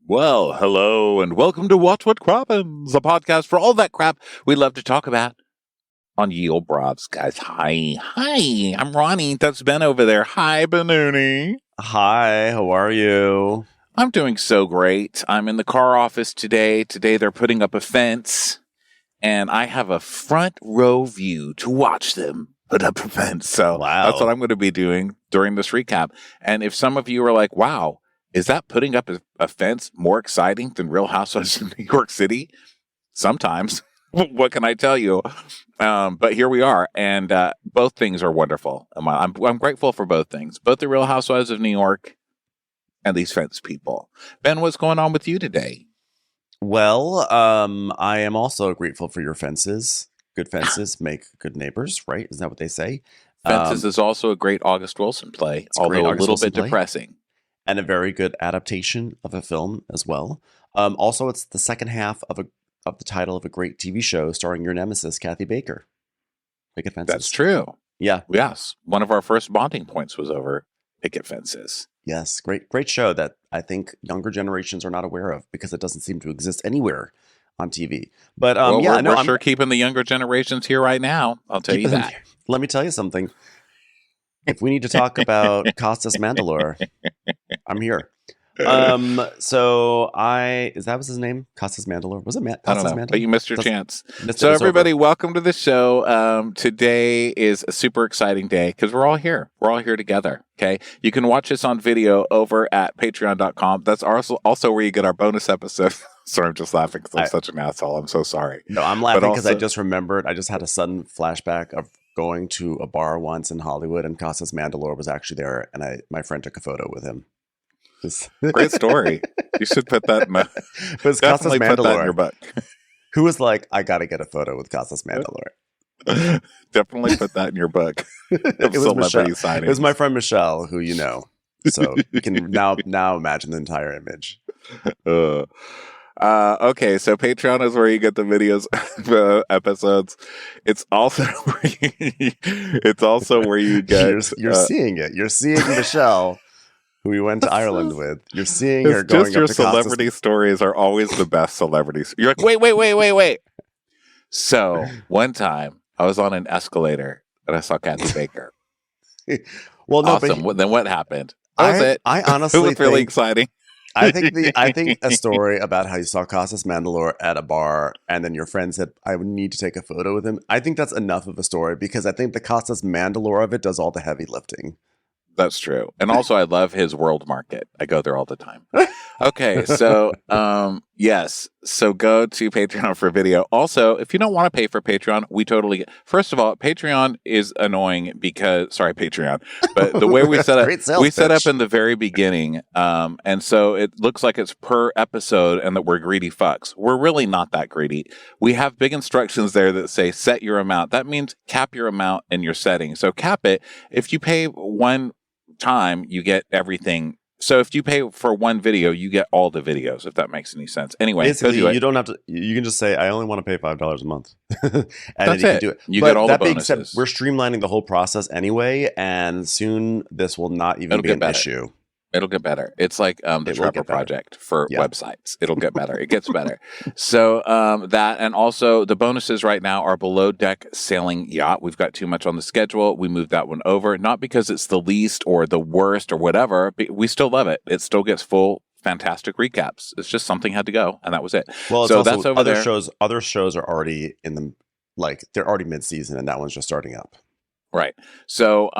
Well, hello and welcome to Watch What Crappens, a podcast for all that crap we love to talk about on Ye Old Bravs. Guys, hi. I'm Ronnie. That's Ben over there. Hi, Benooni. Hi, how are you? I'm doing so great. I'm in the car office today. Today they're putting up a fence, and I have a front row view to watch them put up a fence. So That's what I'm going to be doing during this recap. And if some of you are like, wow, is that putting up a fence more exciting than Real Housewives of New York City? Sometimes. What can I tell you? But here we are, and both things are wonderful. I'm grateful for both things, both the Real Housewives of New York and these fence people. Ben, what's going on with you today? Well, I am also grateful for your fences. Good fences make good neighbors, right? Isn't that what they say? Fences is also a great August Wilson play, although a little bit depressing. And a very good adaptation of a film as well. Also, it's the second half of the title of a great TV show starring your nemesis, Kathy Baker. Picket Fences. That's true. Yeah. Yes. One of our first bonding points was over Picket Fences. Yes. Great show that I think younger generations are not aware of because it doesn't seem to exist anywhere on TV. But we're sure keeping the younger generations here right now. I'll tell you that. Let me tell you something. If we need to talk about Costas Mandylor, I'm here. So is that was his name? Costas Mandylor? Was it I don't know, Mandylor? But you missed your chance. So everybody, welcome to the show. Today is a super exciting day because we're all here. We're all here together. Okay. You can watch us on video over at patreon.com. That's also where you get our bonus episode. Sorry, I'm just laughing because I'm such an asshole. I'm so sorry. No, I'm laughing because I just remembered. I just had a sudden flashback of going to a bar once in Hollywood, and Costas Mandylor was actually there, and my friend took a photo with him. Great story. You should put that in definitely put that in your book. Who was like, I got to get a photo with Costas Mandylor. Definitely put that in your book. It was my friend Michelle, who you know. So you can now imagine the entire image. Okay, so Patreon is where you get the videos, the episodes. It's also where you get. You're seeing it. You're seeing Michelle, who we went to Ireland with. You're seeing her going just your up to celebrity Costas. Stories are always the best celebrities. You're like, wait. So one time I was on an escalator and I saw Kathy Baker. Well, no, awesome. Then what happened? That was it. I honestly it was really exciting. I think a story about how you saw Costas Mandylor at a bar and then your friend said, I would need to take a photo with him. I think that's enough of a story because I think the Costas Mandylor of it does all the heavy lifting. That's true. And also I love his World Market. I go there all the time. Okay, so yes. So go to Patreon for video. Also, if you don't want to pay for Patreon, we totally get. First of all, Patreon is annoying because Patreon. But the way we set up set up in the very beginning, and so it looks like it's per episode and that we're greedy fucks. We're really not that greedy. We have big instructions there that say set your amount. That means cap your amount in your settings. So cap it. If you pay one time, you get everything. So if you pay for one video, you get all the videos, if that makes any sense. Anyway, basically, you don't have to. You can just say, "I only want to pay $5 a month," and that's then you it. can do it. You get all the bonuses. That being said, we're streamlining the whole process anyway, and soon this will not even be an issue. It'll get better. It's like the Trevor Project for websites. It'll get better. It gets better. So that, and also the bonuses right now are Below Deck Sailing Yacht. We've got too much on the schedule. We moved that one over, not because it's the least or the worst or whatever. But we still love it. It still gets full, fantastic recaps. It's just something had to go, and that was it. Well, so that's over other there. Other shows are already in the they're already mid-season, and that one's just starting up. Right. So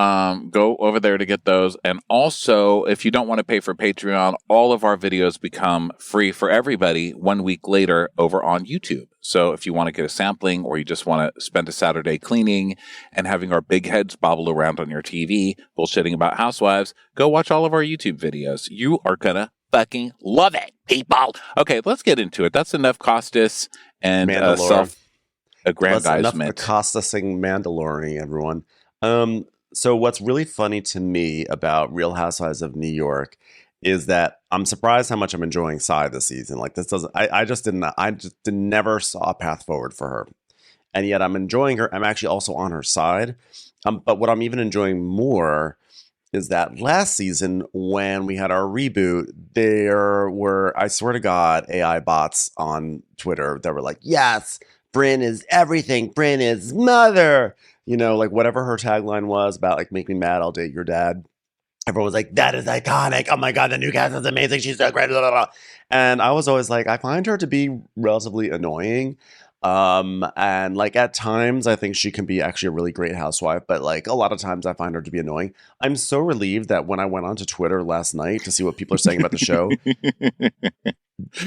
go over there to get those. And also, if you don't want to pay for Patreon, all of our videos become free for everybody 1 week later over on YouTube. So if you want to get a sampling or you just want to spend a Saturday cleaning and having our big heads bobble around on your TV, bullshitting about housewives, go watch all of our YouTube videos. You are going to fucking love it, people. Okay, let's get into it. That's enough Costas and self-aggrandizement. Enough Costasing Mandalorian, everyone. So what's really funny to me about Real Housewives of New York is that I'm surprised how much I'm enjoying Sai this season. Like this doesn't, I just never saw a path forward for her. And yet I'm enjoying her. I'm actually also on her side. But what I'm even enjoying more is that last season when we had our reboot, there were, I swear to God, AI bots on Twitter that were like, yes, Bryn is everything. Bryn is mother. You know, like whatever her tagline was about, like, make me mad, I'll date your dad. Everyone was like, that is iconic. Oh my God, the new cast is amazing. She's so great. Blah, blah, blah. And I was always like, I find her to be relatively annoying. And like at times, I think she can be actually a really great housewife, but like a lot of times I find her to be annoying. I'm so relieved that when I went onto Twitter last night to see what people are saying about the show,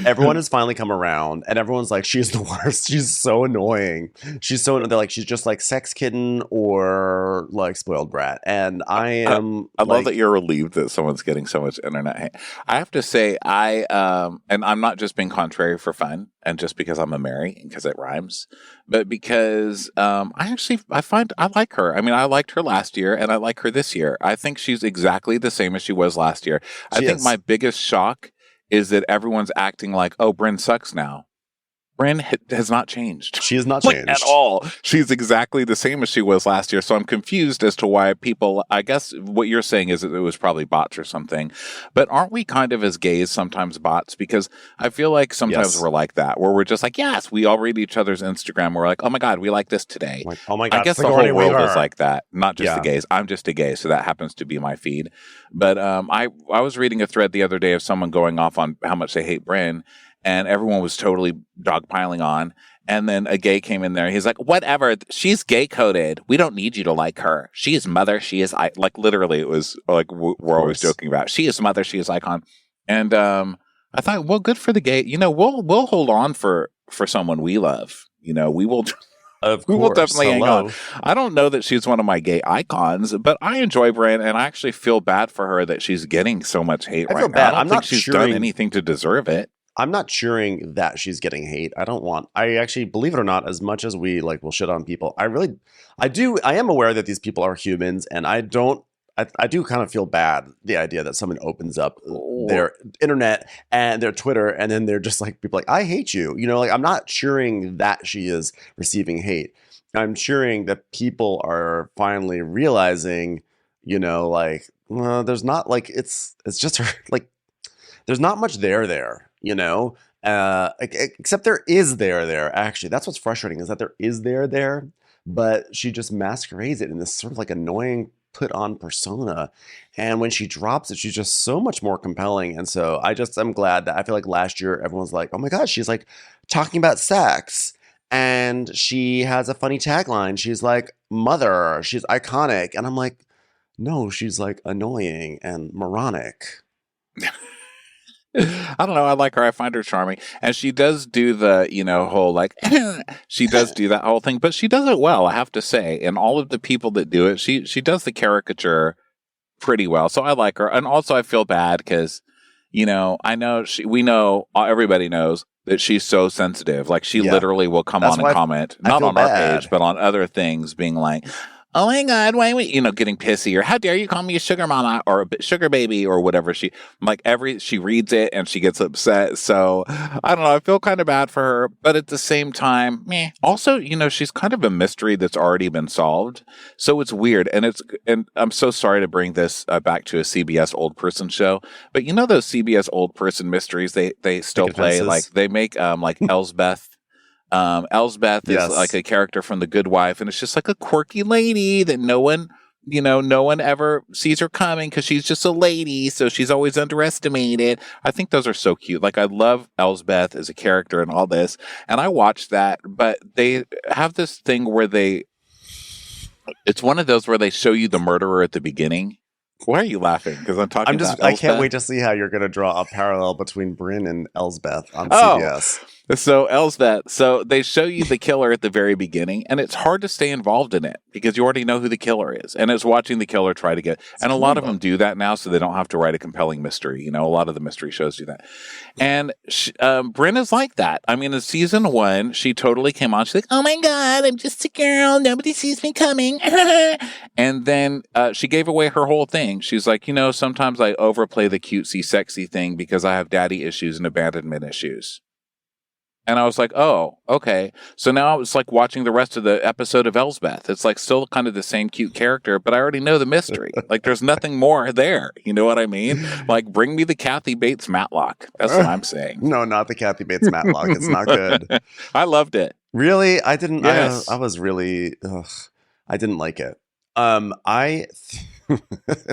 everyone has finally come around and everyone's like, she's the worst. She's so annoying. They're like, she's just like sex kitten or like spoiled brat. And I am I love that you're relieved that someone's getting so much internet hate. I have to say, and I'm not just being contrary for fun and just because I'm a Mary and because it rhymes, but because I find I like her. I mean, I liked her last year and I like her this year. I think she's exactly the same as she was last year. I think my biggest shock is that everyone's acting like, oh, Bryn sucks now. Bryn has not changed. She has not changed. At all. She's exactly the same as she was last year. So I'm confused as to why people, I guess what you're saying is that it was probably bots or something. But aren't we kind of as gays sometimes bots? Because I feel like sometimes we're like that, where we're just like, yes, we all read each other's Instagram. We're like, oh my God, we like this today. Like, oh my God. I guess the whole world is like that. Not just the gays. I'm just a gay. So that happens to be my feed. But I was reading a thread the other day of someone going off on how much they hate Bryn. And everyone was totally dogpiling on. And then a gay came in there. And he's like, whatever. She's gay coded. We don't need you to like her. She is mother. She is like literally. It was like we're always joking about. She is mother. She is icon. And I thought, well, good for the gay. You know, we'll hold on for someone we love. You know, we will. We will definitely hang on. I don't know that she's one of my gay icons, but I enjoy Bryn, and I actually feel bad for her that she's getting so much hate right now. I don't think she's done anything to deserve it. I'm not cheering that she's getting hate. I actually, believe it or not, as much as we like will shit on people, I am aware that these people are humans, and I do kind of feel bad the idea that someone opens up their internet and their Twitter and then they're just like, people like, I hate you. You know, like, I'm not cheering that she is receiving hate. I'm cheering that people are finally realizing, you know, like, well, there's not like, it's just her, like, there's not much there. You know, except there is there. Actually, that's what's frustrating is that there is there, but she just masquerades it in this sort of like annoying put on persona. And when she drops it, she's just so much more compelling. And so I'm glad that I feel like last year everyone's like, oh my God, she's like talking about sex. And she has a funny tagline. She's like, mother, she's iconic. And I'm like, no, she's like annoying and moronic. I don't know. I like her. I find her charming. And she does do the, you know, whole like, she does do that whole thing, but she does it well, I have to say. And all of the people that do it, she does the caricature pretty well. So I like her. And also I feel bad because, you know, everybody knows that she's so sensitive. Like she literally will come on and comment, not on our page, but on other things being like, oh my God, why are we, getting pissy, or how dare you call me a sugar mama or a sugar baby or whatever. She reads it and she gets upset. So I don't know. I feel kind of bad for her, but at the same time, meh. Also, she's kind of a mystery that's already been solved. So it's weird. And I'm so sorry to bring this back to a CBS old person show, but those CBS old person mysteries, they still play, like they make, like Elsbeth. Elsbeth is like a character from The Good Wife, and it's just like a quirky lady that no one ever sees her coming because she's just a lady, so she's always underestimated. I think those are so cute. Like, I love Elsbeth as a character and all this, and I watch that, but they have this thing where it's one of those where they show you the murderer at the beginning. Why are you laughing? Because I'm talking about Elsbeth. I can't wait to see how you're going to draw a parallel between Bryn and Elsbeth on CBS. So Elsbeth, so they show you the killer at the very beginning, and it's hard to stay involved in it because you already know who the killer is, and it's watching the killer try to get. And a lot of them do that now, so they don't have to write a compelling mystery. A lot of the mystery shows do that. And Bryn is like that. I mean, in season 1, she totally came on. She's like, "Oh my God, I'm just a girl. Nobody sees me coming." And then she gave away her whole thing. She's like, sometimes I overplay the cutesy, sexy thing because I have daddy issues and abandonment issues. And I was like, oh, okay. So now it's like watching the rest of the episode of Elsbeth. It's like still kind of the same cute character, but I already know the mystery. Like there's nothing more there. You know what I mean? Like bring me the Kathy Bates Matlock. That's what I'm saying. No, not the Kathy Bates Matlock. It's not good. I loved it. Really? I didn't. Yes. I was really. I didn't like it.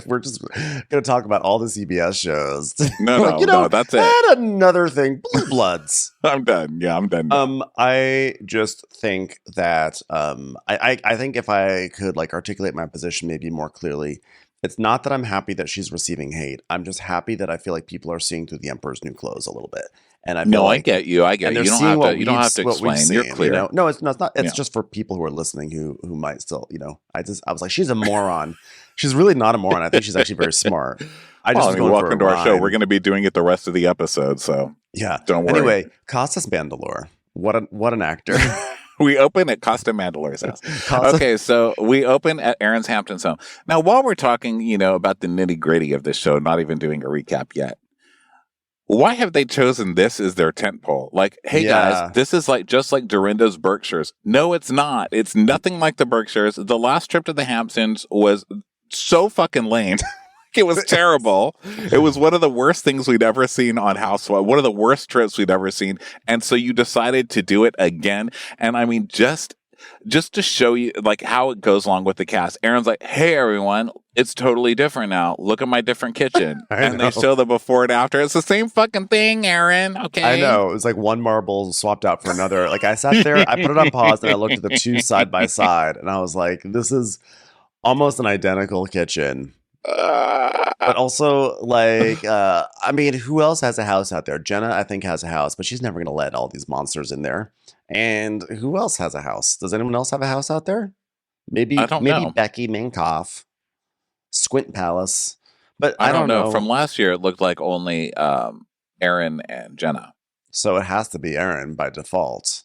We're just gonna talk about all the CBS shows. No, that's it. And another thing, Blue Bloods. I'm done. Yeah, I'm done. I just think that I think if I could like articulate my position maybe more clearly, it's not that I'm happy that she's receiving hate. I'm just happy that I feel like people are seeing through the Emperor's New Clothes a little bit. And I feel I get you. I get you. You don't have to explain. Seen, You're clear. You know? No, it's not. It's just for people who are listening who might still, I was like, she's a moron. She's really not a moron. I think she's actually very smart. Welcome to our show. We're going to be doing it the rest of the episode, so yeah. Don't worry. Anyway, Costas Mandylor. What an actor. We open at Costa Mandylor's house. Okay, so we open at Erin's Hampton's home. Now, while we're talking, about the nitty-gritty of this show, not even doing a recap yet, why have they chosen this as their tentpole? Like, hey guys, this is just like Dorinda's Berkshires. No, it's not. It's nothing like the Berkshires. The last trip to the Hamptons was so fucking lame. It was terrible. It was one of the worst things we'd ever seen on Housewives. One of the worst trips we'd ever seen. And so you decided to do it again. And I mean, just to show you like how it goes along with the cast. Erin's like, hey everyone, it's totally different now. Look at my different kitchen. And they show the before and after. It's the same fucking thing, Erin. Okay. I know. It was like one marble swapped out for another. Like I sat there, I put it on pause and I looked at the two side by side and I was like, this is almost an identical kitchen. But also, like, I mean, who else has a house out there? Jenna, I think, has a house, but she's never going to let all these monsters in there. And who else has a house? Does anyone else have a house out there? Maybe Becky Minkoff, Squint Palace. But I don't know. From last year, it looked like only Erin and Jenna. So it has to be Erin by default.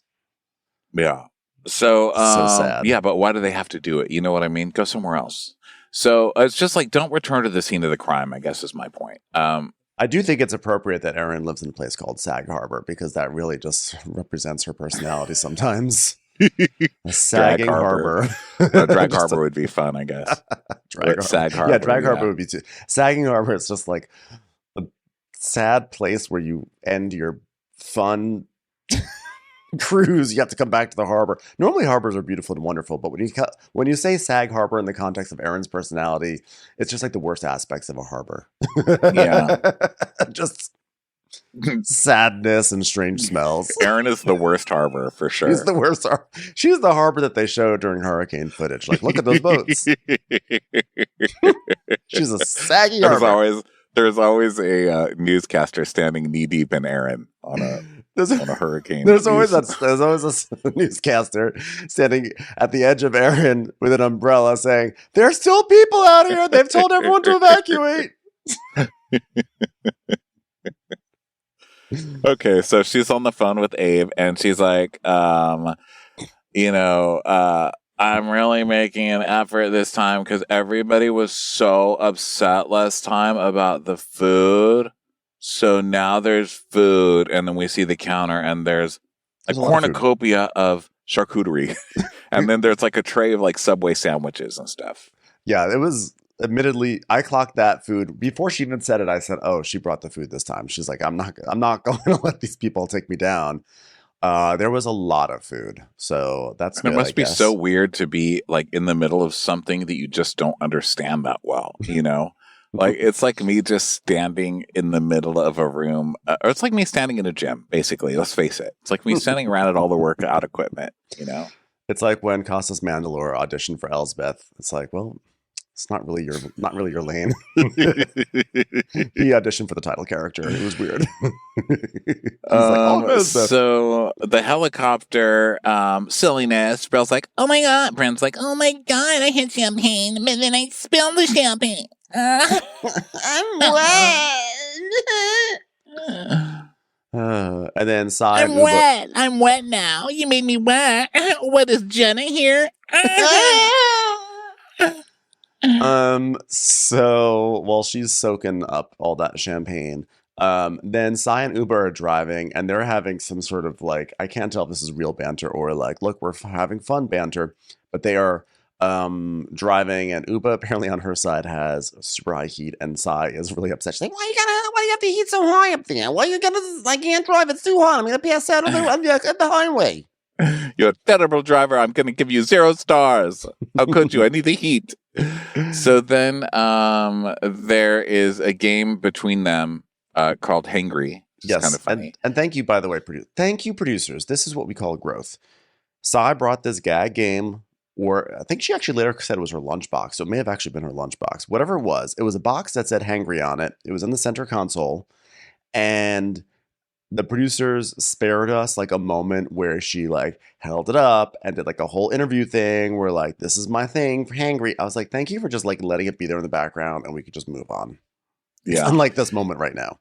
Yeah. So sad. Yeah, but why do they have to do it? You know what I mean? Go somewhere else. So it's just like, don't return to the scene of the crime, I guess is my point. I do think it's appropriate that Erin lives in a place called Sag Harbor because that really just represents her personality sometimes. A sagging harbor. Drag Harbor would be fun, I guess. Sag Harbor. Yeah, Drag Harbor would be too. Sagging Harbor is just like a sad place where you end your fun cruise. You have to come back to the harbor. Normally harbors are beautiful and wonderful, but when you say Sag Harbor in the context of Erin's personality, it's just like the worst aspects of a harbor. Yeah. Just sadness and strange smells. Erin is the worst harbor for sure. She's the worst. She's the harbor that they show during hurricane footage. Like, look at those boats. She's a saggy harbor. There's always a newscaster standing knee deep in Erin on a hurricane. There's always a newscaster standing at the edge of Erin with an umbrella saying, "There's still people out here. They've told everyone to evacuate." Okay, so she's on the phone with Abe, and she's like, I'm really making an effort this time because everybody was so upset last time about the food. So now there's food, and then we see the counter, and there's a cornucopia of charcuterie. And then there's like a tray of like Subway sandwiches and stuff. Yeah, it was admittedly, I clocked that food. Before she even said it, I said, oh, she brought the food this time. She's like, I'm not going to let these people take me down. There was a lot of food. So that's good, it must be so weird to be like in the middle of something that you just don't understand that well, Like, it's like me just standing in the middle of a room, or it's like me standing in a gym, basically. Let's face it. It's like me standing around at all the workout equipment, It's like when Costas Mandylor auditioned for Elsbeth. It's like, well, it's not really your lane. He auditioned for the title character. It was weird. So the helicopter silliness, Brell's like, oh my God. Brent's like, oh my God, I had champagne, but then I spilled the champagne. I'm wet. And then Sai. I'm wet now. You made me wet. What is Jenna here? So while she's soaking up all that champagne, Then Sai and Uber are driving, and they're having some sort of like, I can't tell if this is real banter or like, look, we're having fun banter, but they are driving, and Uba apparently on her side has super high heat, and Sai is really upset. She's like, why you have the heat so high up there? Why you gotta, I can't drive, it's too hot. I'm gonna pass out on the highway. You're a terrible driver. I'm going to give you 0 stars. How could you? I need the heat. So then there is a game between them called Hangry. Yes, kind of funny. And thank you, by the way, thank you, producers. This is what we call growth. Sai brought this gag game, or I think she actually later said it was her lunchbox, so it may have actually been her lunchbox. Whatever it was a box that said Hangry on it. It was in the center console, and the producers spared us like a moment where she like held it up and did like a whole interview thing where like, this is my thing for Hangry. I was like, thank you for just like letting it be there in the background and we could just move on. Yeah. It's unlike this moment right now.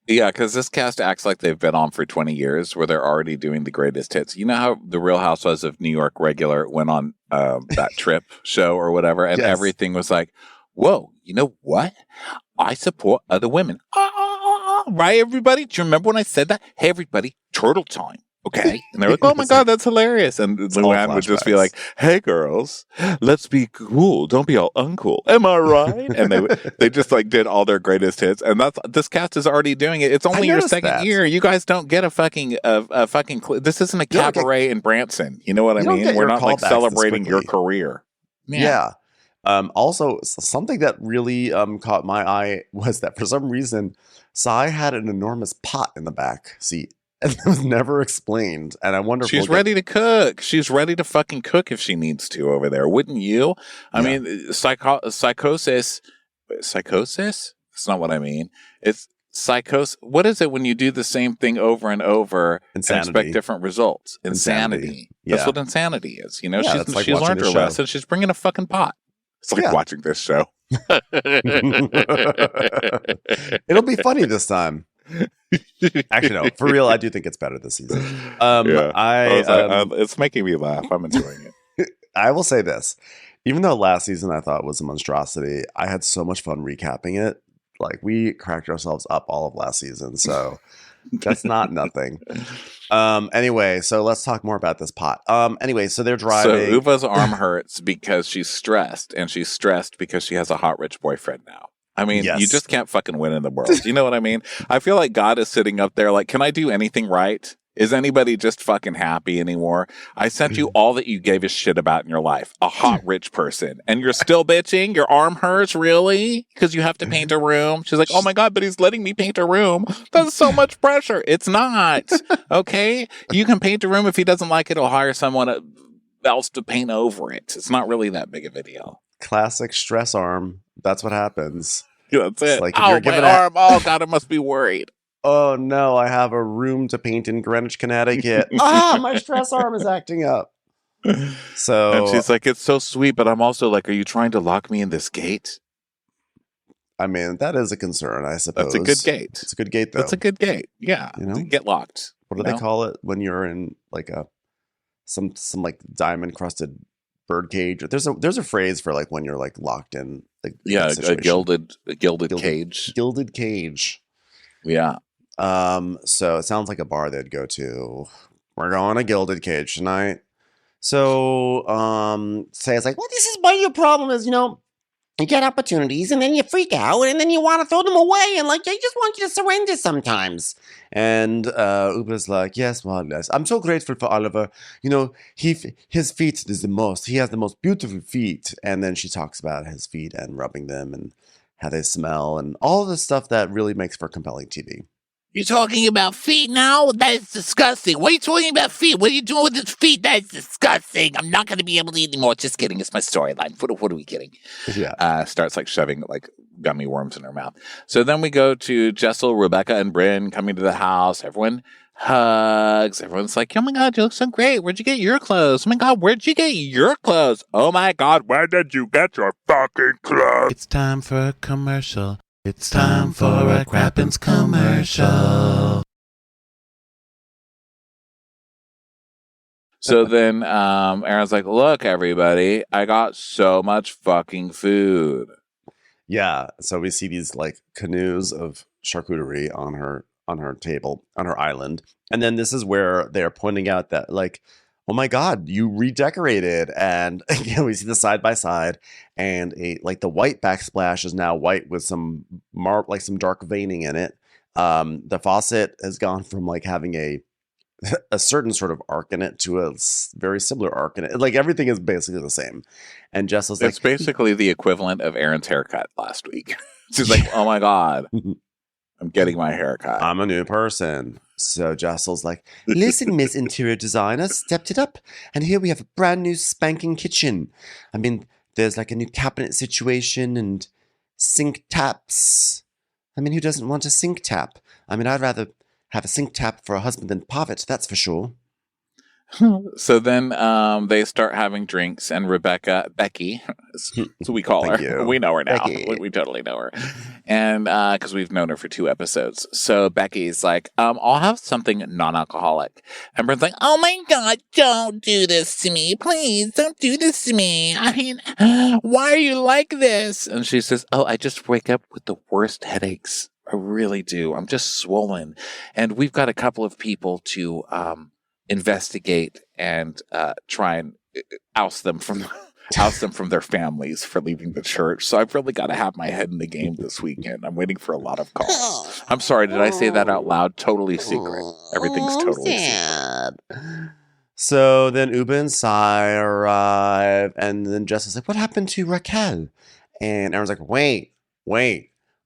Yeah, because this cast acts like they've been on for 20 years where they're already doing the greatest hits. You know how the Real Housewives of New York regular went on that trip show or whatever, and everything was like, whoa, you know what? I support other women. Right, everybody? Do you remember when I said that? Hey, everybody, turtle time. Okay. And they're like, oh my God, that's hilarious. And Luann would just be like, hey, girls, let's be cool. Don't be all uncool. Am I right? And they just like did all their greatest hits. And this cast is already doing it. It's only your second year. You guys don't get a fucking, this isn't a cabaret in Branson. You know what I mean? We're not like celebrating your career. Yeah. Also, something that really caught my eye was that for some reason, Sai had an enormous pot in the back seat. And it was never explained. And I wonder if she's ready to cook. She's ready to fucking cook if she needs to over there. Wouldn't you? I mean, psychosis. Psychosis? That's not what I mean. It's psychosis. What is it when you do the same thing over and over and expect different results? Insanity. That's what insanity is. You know, she's learned her lesson. She's bringing a fucking pot. It's like watching this show. It'll be funny this time. Actually, no. For real, I do think it's better this season. It's making me laugh. I'm enjoying it. I will say this. Even though last season I thought was a monstrosity, I had so much fun recapping it. Like, we cracked ourselves up all of last season. So that's not nothing. Anyway, so let's talk more about this pot. Anyway, so they're driving. So Uva's arm hurts because she's stressed, and she's stressed because she has a hot rich boyfriend now. I mean, you just can't fucking win in the world. You know what I mean? I feel like God is sitting up there like, can I do anything right? Is anybody just fucking happy anymore? I sent you all that you gave a shit about in your life. A hot rich person. And you're still bitching? Your arm hurts? Really? Because you have to paint a room? She's like, oh my God, but he's letting me paint a room. That's so much pressure. It's not. Okay? You can paint a room. If he doesn't like it, he'll hire someone else to paint over it. It's not really that big of a deal. Classic stress arm. That's what happens. Yeah, that's it. Like, my arm. Oh, God, I must be worried. Oh, no, I have a room to paint in Greenwich, Connecticut. My stress arm is acting up. So, and she's like, it's so sweet, but I'm also like, are you trying to lock me in this gate? I mean, that is a concern, I suppose. That's a good gate. It's a good gate, though. That's a good gate. Yeah. You know? Get locked. What do they call it when you're in like some like diamond crusted bird cage? There's a phrase for like when you're like locked in. Like, a gilded cage. Gilded cage. Yeah. So it sounds like a bar they'd go to. We're going to Gilded Cage tonight. So, say it's like, well, this is what your problem is, you know, you get opportunities and then you freak out and then you want to throw them away and like, I just want you to surrender sometimes. And, Uber's like, yes, well, yes. I'm so grateful for Oliver. You know, his feet is the most, he has the most beautiful feet. And then she talks about his feet and rubbing them and how they smell and all the stuff that really makes for compelling TV. You're talking about feet now? That is disgusting. What are you talking about feet? What are you doing with his feet? That is disgusting. I'm not going to be able to eat anymore. Just kidding. It's my storyline. What are we kidding? Yeah. Starts like shoving like gummy worms in her mouth. So then we go to Jessel, Rebecca, and Brynn coming to the house. Everyone hugs. Everyone's like, oh my God, you look so great. Where'd you get your clothes? Oh my God, where'd you get your clothes? Oh my God, where did you get your fucking clothes? It's time for a commercial. It's time for a Crappens commercial. So then Aaron's like, look, everybody, I got so much fucking food. Yeah. So we see these like canoes of charcuterie on her table, on her island. And then this is where they're pointing out that like, oh my God, you redecorated. And we see the side by side and the white backsplash is now white with some some dark veining in it. The faucet has gone from like having a certain sort of arc in it to a very similar arc in it. Like everything is basically the same. And Jess was It's basically the equivalent of Erin's haircut last week. She's like, oh my God, I'm getting my haircut. I'm a new person. So Jessel's like, listen, Miss Interior Designer, stepped it up. And here we have a brand new spanking kitchen. I mean, there's like a new cabinet situation and sink taps. I mean, who doesn't want a sink tap? I mean, I'd rather have a sink tap for a husband than Pavitt, that's for sure. So then they start having drinks, and Becky, so we call her. You. We know her now. Becky. We totally know her. And because we've known her for 2 episodes. So Becky's like, I'll have something non-alcoholic. And Brent's like, oh my God, don't do this to me. Please, don't do this to me. I mean, why are you like this? And she says, oh, I just wake up with the worst headaches. I really do. I'm just swollen. And we've got a couple of people to investigate and try and oust them from their families for leaving the church. So I've really got to have my head in the game this weekend. I'm waiting for a lot of calls. I'm sorry, did I say that out loud? Totally secret. Everything's totally secret. So then Uba and Sai arrive, and then Jess is like, what happened to Raquel? And Aaron's like, wait.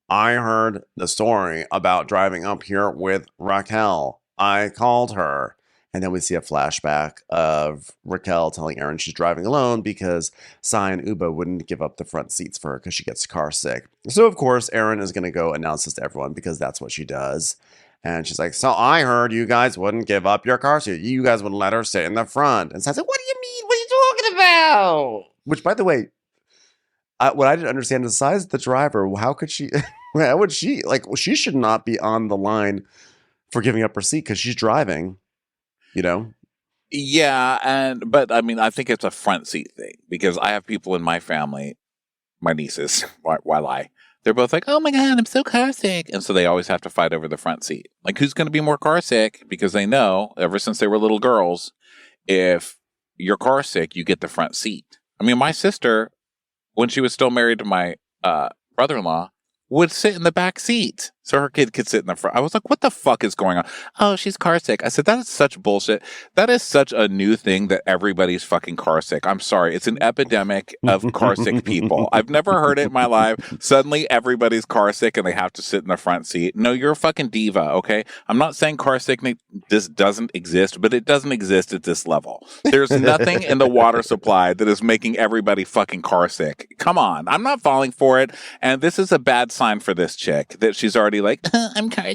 I heard the story about driving up here with Raquel. I called her. And then we see a flashback of Raquel telling Aaron she's driving alone because Sai and Uba wouldn't give up the front seats for her because she gets car sick. So, of course, Aaron is going to go announce this to everyone because that's what she does. And she's like, so I heard you guys wouldn't give up your car seat. You guys wouldn't let her sit in the front. And Sai's like, what do you mean? What are you talking about? Which, by the way, what I didn't understand is Sai's the driver. How could she? How would she? Like, well, she should not be on the line for giving up her seat because she's driving. You know? Yeah, but I mean, I think it's a front seat thing because I have people in my family, my nieces, they're both like, oh my God, I'm so car sick. And so they always have to fight over the front seat. Like, who's going to be more car sick? Because they know, ever since they were little girls, if you're car sick, you get the front seat. I mean, my sister, when she was still married to my brother-in-law, would sit in the back seat so her kid could sit in the front. I was like, what the fuck is going on? Oh, she's car sick. I said, that is such bullshit. That is such a new thing that everybody's fucking car sick. I'm sorry. It's an epidemic of car sick people. I've never heard it in my life. Suddenly everybody's car sick and they have to sit in the front seat. No, you're a fucking diva, okay? I'm not saying car sickness doesn't exist, but it doesn't exist at this level. There's nothing in the water supply that is making everybody fucking car sick. Come on. I'm not falling for it. And this is a bad sign for this chick that she's already like, I'm car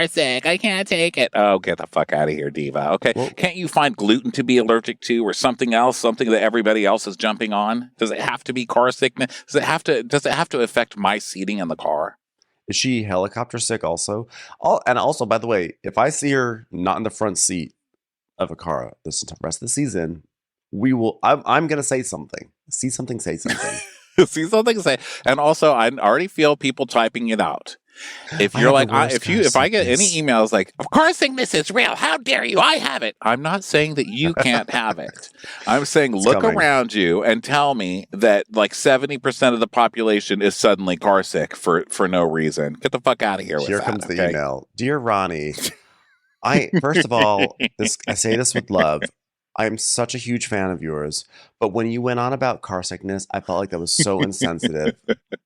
sick. I can't take it. Oh, get the fuck out of here, diva. Okay. Well, can't you find gluten to be allergic to or something else, something that everybody else is jumping on? Does it have to be car sickness? Does it have to affect my seating in the car? Is she helicopter sick also? And also, by the way, if I see her not in the front seat of a car this rest of the season, I'm going to say something. See something, say something. See something, say. And also, I already feel people typing it out. If you're like, if I get any emails like, of course, sickness is real. How dare you? I have it. I'm not saying that you can't have it. I'm saying look around you and tell me that like 70% of the population is suddenly car sick for no reason. Get the fuck out of here. Here comes the email. Dear Ronnie, first of all, I say this with love. I'm such a huge fan of yours, but when you went on about car sickness, I felt like that was so insensitive.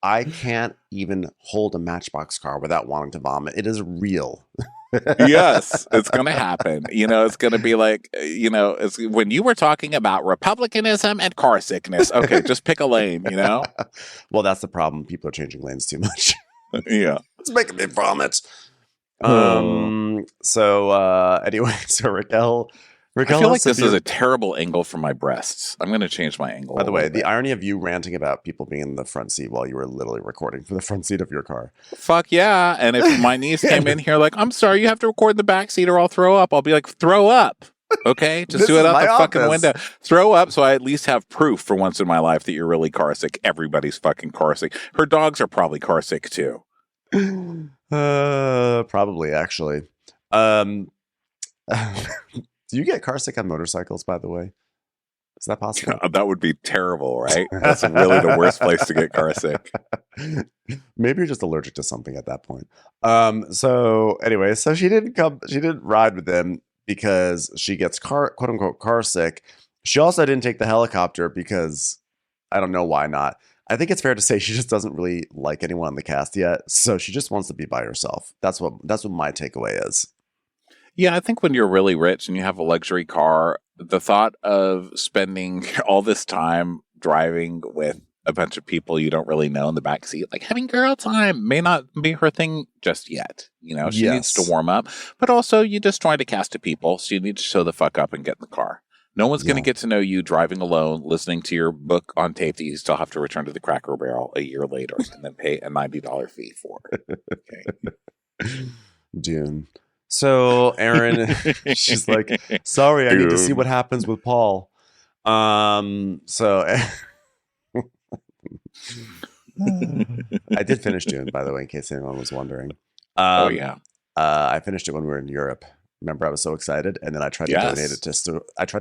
I can't even hold a Matchbox car without wanting to vomit. It is real. Yes, it's going to happen. It's going to be like, it's when you were talking about Republicanism and car sickness. Okay, just pick a lane, Well, that's the problem. People are changing lanes too much. Yeah. It's making me vomit. Anyway, so Raquel, I feel like this is a terrible angle for my breasts. I'm going to change my angle. By the way, the irony of you ranting about people being in the front seat while you were literally recording from the front seat of your car. Fuck yeah. And if my niece came in here like, I'm sorry, you have to record in the back seat or I'll throw up. I'll be like, throw up. Okay, just This do is it out my the fucking office. window. Throw up so I at least have proof for once in my life that you're really car sick. Everybody's fucking car sick. Her dogs are probably car sick too. Probably actually. Do you get car sick on motorcycles, by the way? Is that possible? That would be terrible, right? That's really the worst place to get car sick. Maybe you're just allergic to something at that point. So anyway, so she didn't ride with them because she gets quote unquote car sick. She also didn't take the helicopter because I don't know why not. I think it's fair to say she just doesn't really like anyone on the cast yet. So she just wants to be by herself. That's what my takeaway is. Yeah, I think when you're really rich and you have a luxury car, the thought of spending all this time driving with a bunch of people you don't really know in the back seat, like having girl time, may not be her thing just yet. You know, she needs to warm up, but also you just joined a cast of people, so you need to show the fuck up and get in the car. No one's going to get to know you driving alone, listening to your book on tape that you still have to return to the Cracker Barrel a year later and then pay a $90 fee for. Okay. Dune. So Erin, she's like, sorry, I need to see what happens with Paul. So I did finish Dune, by the way, in case anyone was wondering. Oh yeah. I finished it when we were in Europe. Remember, I was so excited, and then I tried to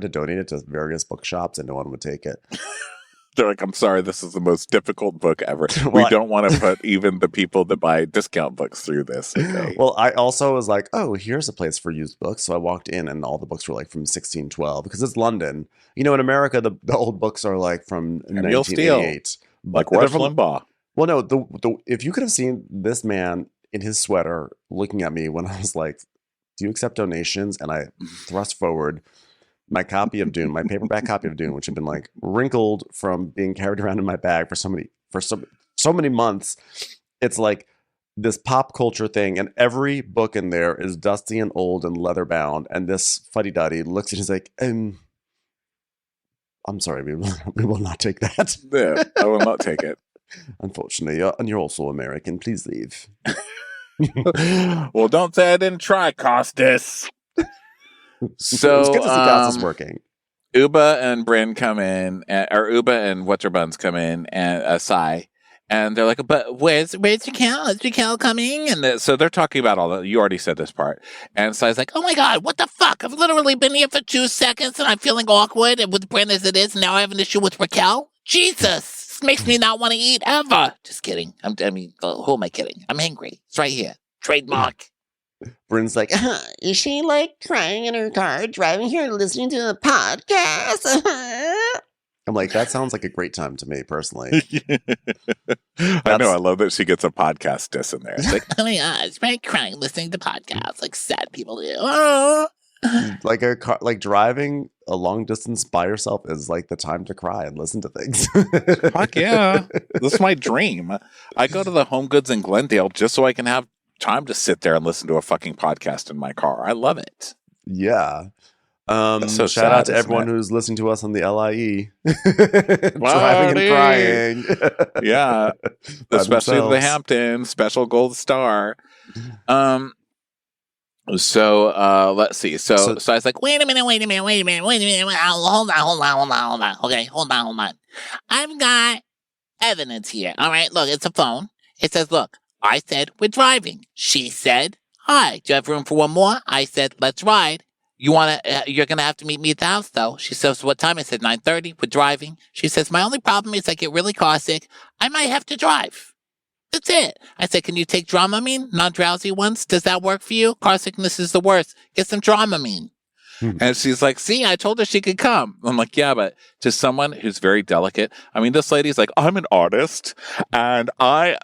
donate it to various bookshops, and no one would take it. They're like, I'm sorry, this is the most difficult book ever. We don't want to put even the people that buy discount books through this. Okay? Well, I also was like, oh, here's a place for used books. So I walked in, and all the books were like from 1612 because it's London. You know, in America, the old books are like from 1988. Like Rush Limbaugh. Well, no, the if you could have seen this man in his sweater looking at me when I was like, do you accept donations? And I thrust forward my copy of Dune, my paperback copy of Dune, which had been like wrinkled from being carried around in my bag for so many months. It's like this pop culture thing, and every book in there is dusty and old and leather bound. And this fuddy-duddy looks at he's like, I'm sorry, we will not take that. Yeah, I will not take it. Unfortunately, and you're also American. Please leave. Well, don't say I didn't try, Costas. So it's good to see Costas working. Uba and Bryn come in, or Uba and What's Her Buns come in, and Sai, and they're like, "But where's Raquel? Is Raquel coming?" And so they're talking about all that. You already said this part, and Sai's like, "Oh my god, what the fuck? I've literally been here for 2 seconds, and I'm feeling awkward and with Bryn as it is. And now I have an issue with Raquel. Jesus." Makes me not want to eat ever. Just kidding. I mean, who am I kidding? I'm angry. It's right here. Trademark. Bryn's like, Is she like crying in her car, driving here, listening to the podcast? I'm like, that sounds like a great time to me personally. I know. I love that she gets a podcast diss in there. It's like, Oh my god, it's very crying listening to podcasts like sad people do. Oh. Like a car, like driving a long distance by yourself is like the time to cry and listen to things. fuck yeah. This is my dream. I go to the Home Goods in Glendale just so I can have time to sit there and listen to a fucking podcast in my car. I love it. Yeah. So shout out sad, to everyone isn't it? who's listening to us on the LIE. Driving and crying. Yeah. By Especially the themselves. Hampton special gold star. So let's see. So I was like, Wait a minute. Hold on. Okay, hold on. I've got evidence here. All right, look, it's a phone. It says, look, I said, we're driving. She said, hi, do you have room for one more? I said, let's ride. You're going to have to meet me at the house, though. She says, what time? I said, 9:30. We're driving. She says, my only problem is I get really car sick. I might have to drive. That's it. I said, can you take Dramamine? Non-drowsy ones? Does that work for you? Car sickness is the worst. Get some Dramamine. And she's like, see, I told her she could come. I'm like, yeah, but to someone who's very delicate. I mean, this lady's like, I'm an artist and I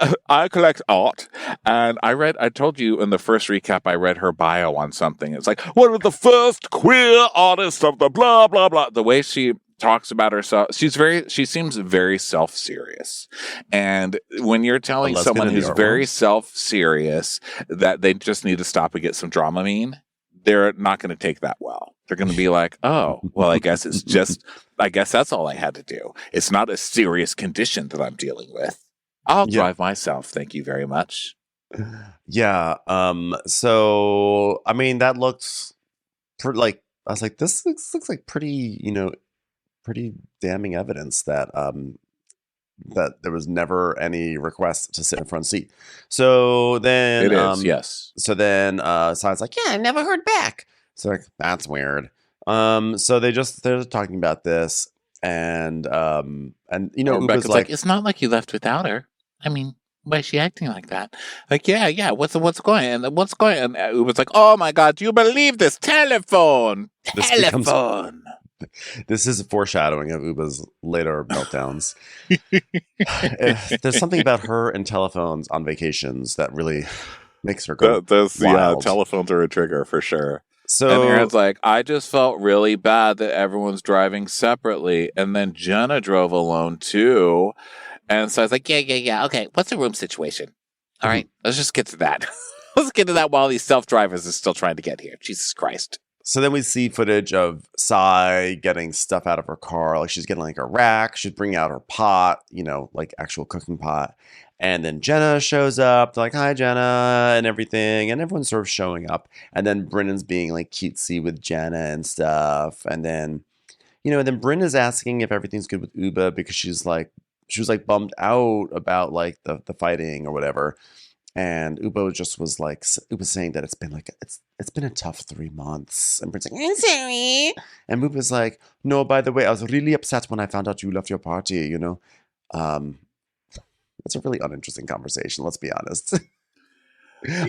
collect art. And I told you in the first recap, I read her bio on something. It's like, one of the first queer artists of the blah, blah, blah. The way she talks about herself, she seems very self-serious. And when you're telling someone who's very self-serious that they just need to stop and get some Dramamine, they're not going to take that well. They're going to be like, oh, well, I guess that's all I had to do. It's not a serious condition that I'm dealing with. I'll drive myself. Thank you very much. Yeah. So, I mean, that looks like I was like, this looks like pretty, pretty damning evidence that that there was never any request to sit in front seat. So then It is, yes. So then Side's like, yeah, I never heard back. So like, that's weird. So they're talking about this, and Uba's Rebecca's like, it's not like you left without her. I mean, why is she acting like that? Like, yeah, what's going on? What's going on? And Uba's like, oh my God, do you believe this? Telephone! This is a foreshadowing of Uba's later meltdowns. There's something about her and telephones on vacations that really makes her go wild. Telephones are a trigger for sure. So and Aaron's like, I just felt really bad that everyone's driving separately. And then Jenna drove alone too. And so I was like, yeah. Okay, what's the room situation? All right, let's just get to that. Let's get to that while these self-drivers are still trying to get here. Jesus Christ. So then we see footage of Sai getting stuff out of her car. Like she's getting like a rack. She's bringing out her pot, like actual cooking pot. And then Jenna shows up. They're like, hi, Jenna, and everything. And everyone's sort of showing up. And then Brennan's being like cutesy with Jenna and stuff. And then, then Brynn is asking if everything's good with Uba because she was like bummed out about like the fighting or whatever. And Uba was saying that it's been a tough 3 months. And Brynn's like, I'm sorry. and Uba's like, no, by the way, I was really upset when I found out you left your party, It's a really uninteresting conversation, let's be honest. I'm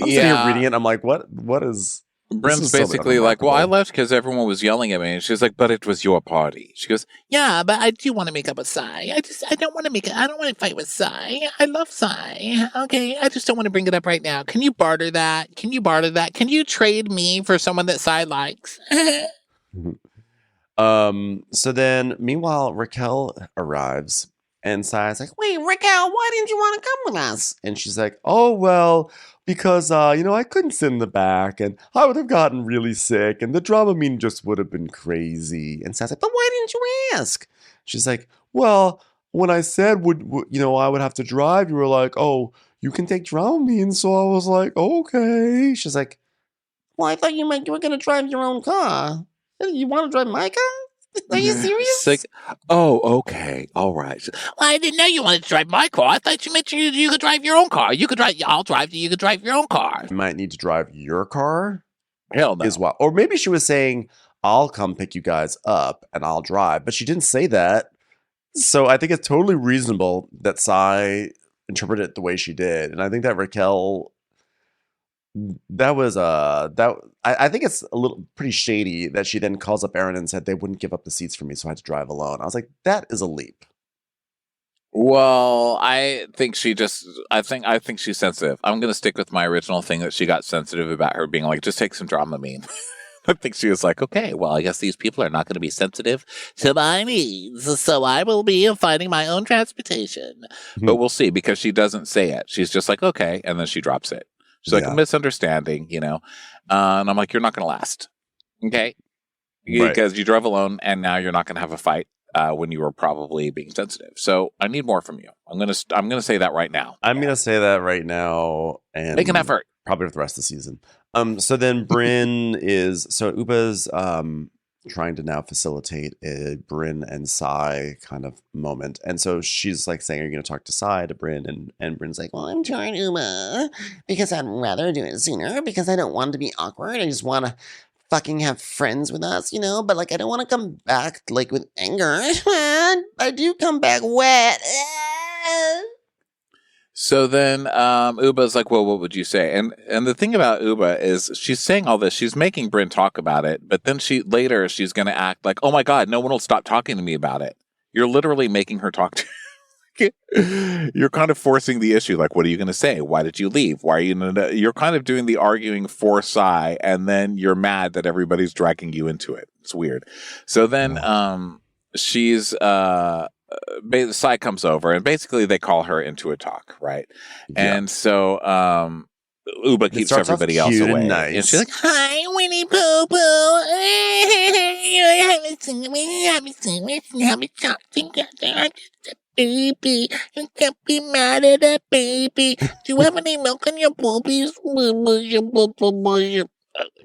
sitting here reading it, I'm like, what is... Brynn's basically like, well, I left because everyone was yelling at me. And she's like, but it was your party. She goes, yeah, but I do want to make up with Sai. I don't want to fight with Sai. I love Sai. Okay, I just don't want to bring it up right now. Can you barter that? Can you trade me for someone that Sai likes? So then, meanwhile, Raquel arrives. And Sai's like, wait, Raquel, why didn't you want to come with us? And she's like, oh, well, because, I couldn't sit in the back and I would have gotten really sick and the Dramamine just would have been crazy. And Sai's like, but why didn't you ask? She's like, well, when I said, I would have to drive, you were like, oh, you can take Dramamine. So I was like, okay. She's like, well, I thought you were going to drive your own car. You want to drive my car? Are you serious? Like, oh, okay. All right. Well, I didn't know you wanted to drive my car. I thought you meant you could drive your own car. I'll drive you. You could drive your own car. I might need to drive your car. Hell no. Is what? Or maybe she was saying, I'll come pick you guys up and I'll drive. But she didn't say that. So I think it's totally reasonable that Sai interpreted it the way she did. And I think that Raquel... I think it's a little pretty shady that she then calls up Aaron and said they wouldn't give up the seats for me, so I had to drive alone. I was like, that is a leap. Well, I think she's sensitive. I'm going to stick with my original thing that she got sensitive about her being like, just take some Dramamine. I think she was like, okay, well, I guess these people are not going to be sensitive to my needs, so I will be finding my own transportation. But we'll see, because she doesn't say it. She's just like, okay, and then she drops it. She's like, a misunderstanding, and I'm like, you're not going to last, okay? Because you drove alone, and now you're not going to have a fight when you were probably being sensitive. So I need more from you. I'm gonna say that right now. I'm gonna say that right now, and make an effort. Probably for the rest of the season. So then Brynn Uba's trying to now facilitate a Brynn and Sai kind of moment. And so she's like saying, are you going to talk to Sai, to Brynn? And Brynn's like, well, I'm trying Uma because I'd rather do it sooner because I don't want to be awkward. I just want to fucking have friends with us, but like, I don't want to come back like with anger. I do come back wet. So then Uba's like, well, what would you say? And the thing about Uba is she's saying all this. She's making Brynn talk about it. But then she's going to act like, oh, my God, no one will stop talking to me about it. You're literally making her talk to you. You're kind of forcing the issue. Like, what are you going to say? Why did you leave? Why are you going to... You're kind of doing the arguing for Sai. And then you're mad that everybody's dragging you into it. It's weird. So then she's... Sai comes over and basically they call her into a talk, right? Yeah. And so Uba keeps everybody else away. Nice. And she's like, hi, Winnie Pooh Pooh. I haven't seen me. Haven't talked together. I'm just a baby. You can't be mad at a baby. Do you have any milk in your boobies?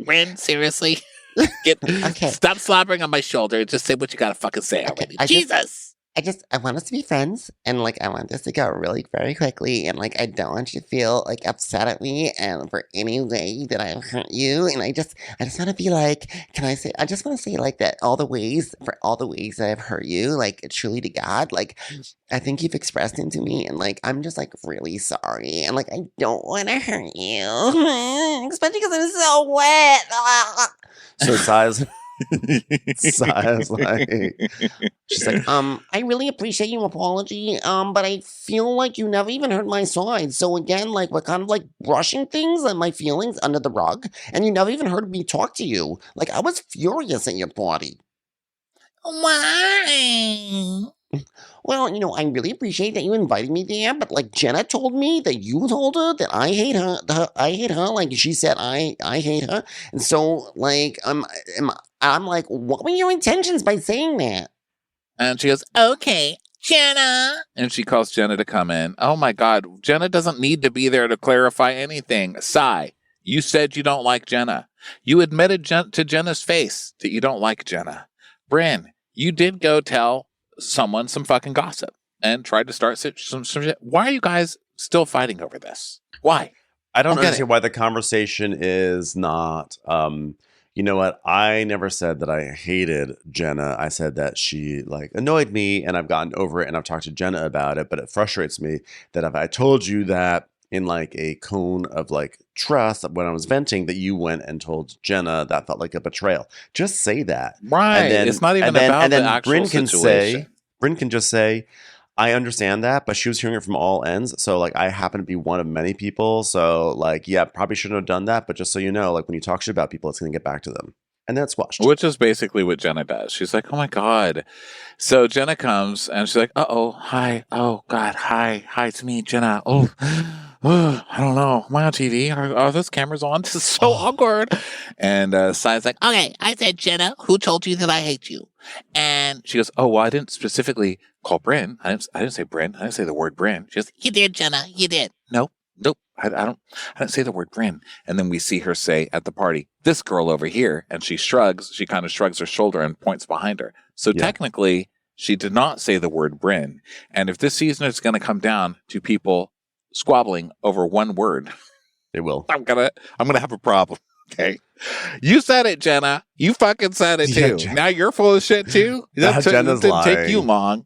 Brynn, seriously? Okay. Stop slobbering on my shoulder and just say what you gotta fucking say already. Jesus. I want us to be friends, and like I want this to go really very quickly, and like I don't want you to feel like upset at me and for any way that I've hurt you, and I just want to be like, I just want to say like that all the ways that I've hurt you, like truly to God, like I think you've expressed into me, and like I'm just like really sorry, and like I don't want to hurt you, especially because I'm so wet. So size. Size like She's like, I really appreciate your apology, but I feel like you never even heard my side. So again, like we're kind of like brushing things and my feelings under the rug, and you never even heard me talk to you. Like I was furious at your party. Why? Well, I really appreciate that you invited me there, but like Jenna told me that you told her that I hate her. I hate her. Like she said, I hate her, and so like I'm like, what were your intentions by saying that? And she goes, Okay, Jenna. and she calls Jenna to come in. Oh my God, Jenna doesn't need to be there to clarify anything. Sigh, you said you don't like Jenna. You admitted to Jenna's face that you don't like Jenna. Bryn, you did go tell someone some fucking gossip and tried to start some shit. Why are you guys still fighting over this? Why? I don't get understand why the conversation is not. You know what? I never said that I hated Jenna. I said that she like annoyed me, and I've gotten over it, and I've talked to Jenna about it. But it frustrates me that if I told you that in like a cone of like trust when I was venting, that you went and told Jenna, that felt like a betrayal. Just say that, Right. and then It's not even and then, about and then the actual Bryn can situation. Bryn can just say, I understand that, but she was hearing it from all ends. So like I happen to be one of many people. So like, yeah, probably shouldn't have done that. But just so you know, like when you talk shit about people, it's going to get back to them. And that's squashed. Which is basically what Jenna does. She's like, oh my God. So Jenna comes and she's like, uh-oh, hi. Oh God, hi. Hi, it's me, Jenna. Oh, I don't know. Am I on TV? Are those cameras on? This is so awkward. And Sai's like, Okay, I said, Jenna, who told you that I hate you? And she goes, oh, well, I didn't specifically call Bryn. I didn't say Bryn. I didn't say the word Bryn. She goes, you did, Jenna, you did. nope. I didn't say the word Bryn. And then we see her say at the party, this girl over here. And she kind of shrugs her shoulder and points behind her. So Yeah. technically she did not say the word Bryn. And if this season is going to come down to people squabbling over one word, It will. I'm going to have a problem. Okay. You said it, Jenna. You fucking said it Yeah, too. Now you're full of shit too. Jenna's didn't take you lying. long.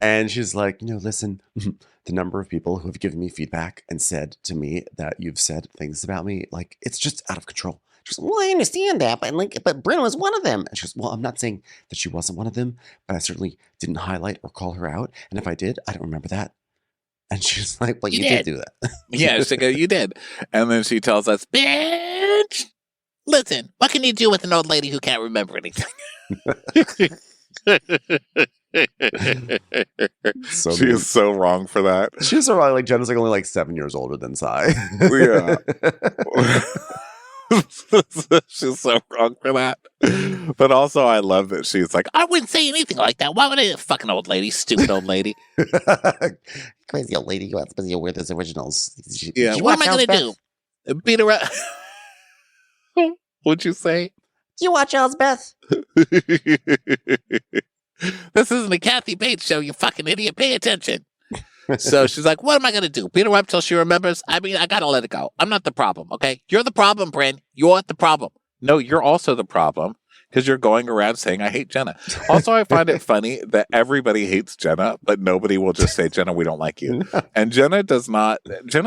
And she's like, listen, the number of people who have given me feedback and said to me that you've said things about me, like, it's just out of control. She's like, well, I understand that, but Bryn was one of them. And she goes, well, I'm not saying that she wasn't one of them, but I certainly didn't highlight or call her out. And if I did, I don't remember that. And she's like, well, You you did did. do that. Yeah, she's like, you did. And then she tells us, Bitch. Listen, what can you do with an old lady who can't remember anything? So she mean. is so wrong for that. She's so wrong. Like, Jenna's like only like 7 years older than Sai. Yeah. She's so wrong for that. But also, I love that she's like, I wouldn't say anything like that. Why would I? Fucking old lady, stupid old lady. Crazy old lady who has to wear those originals. Yeah. Did you What watch am I going Elsbeth? to do? beat her up. What'd you say? Do you watch Elsbeth? This isn't a Kathy Bates show, you fucking idiot. Pay attention. So she's like, what am I going to do? Beat her up till she remembers? I mean, I got to let it go. I'm not the problem, okay? You're the problem, Bryn. You're the problem. No, you're also the problem because you're going around saying, I hate Jenna. Also, I find it funny that everybody hates Jenna, but nobody will just say, Jenna, we don't like you. And Jenna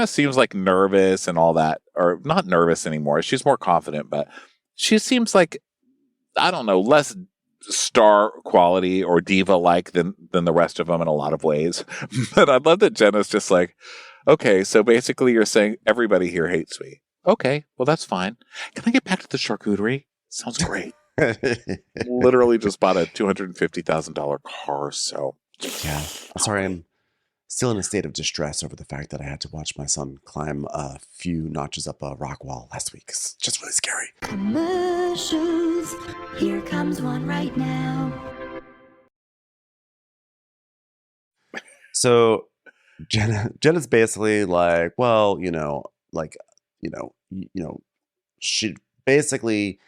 seems like nervous and all that, or not nervous anymore. She's more confident, but she seems like, I don't know, less star quality or diva like than the rest of them in a lot of ways. But I love that Jenna's just like, okay, so basically you're saying everybody here hates me. Okay, well that's fine. Can I get back to the charcuterie? Sounds great. Literally just bought a $250,000 car, so Yeah. I'm sorry, I'm still in a state of distress over the fact that I had to watch my son climb a few notches up a rock wall last week. It's just really scary. Commercials. Here comes one right now. So Jenna's basically like, well, she basically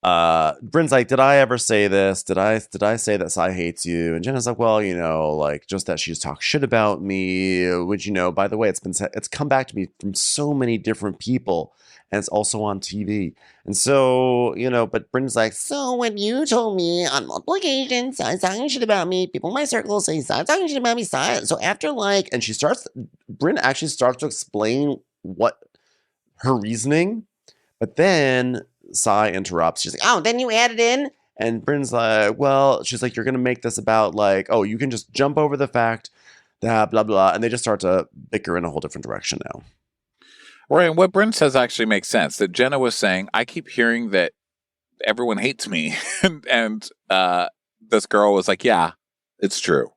Bryn's like, did I ever say this? Did I say that Sai hates you? And Jenna's like, well, like just that she's talked shit about me, which, by the way, it's come back to me from so many different people, and it's also on TV. And so, but Bryn's like, So when you told me on multiple occasions, Sai's talking shit about me, people in my circle say Sai's talking shit about me, Sai. So after and Bryn actually starts to explain what her reasoning, but then Sai interrupts. She's like, oh, then you added in? and Bryn's like, well, she's like, you're going to make this about like, oh, you can just jump over the fact that blah, blah. And they just start to bicker in a whole different direction now. Right. And what Bryn says actually makes sense. That Jenna was saying, I keep hearing that everyone hates me. and this girl was like, yeah, it's true.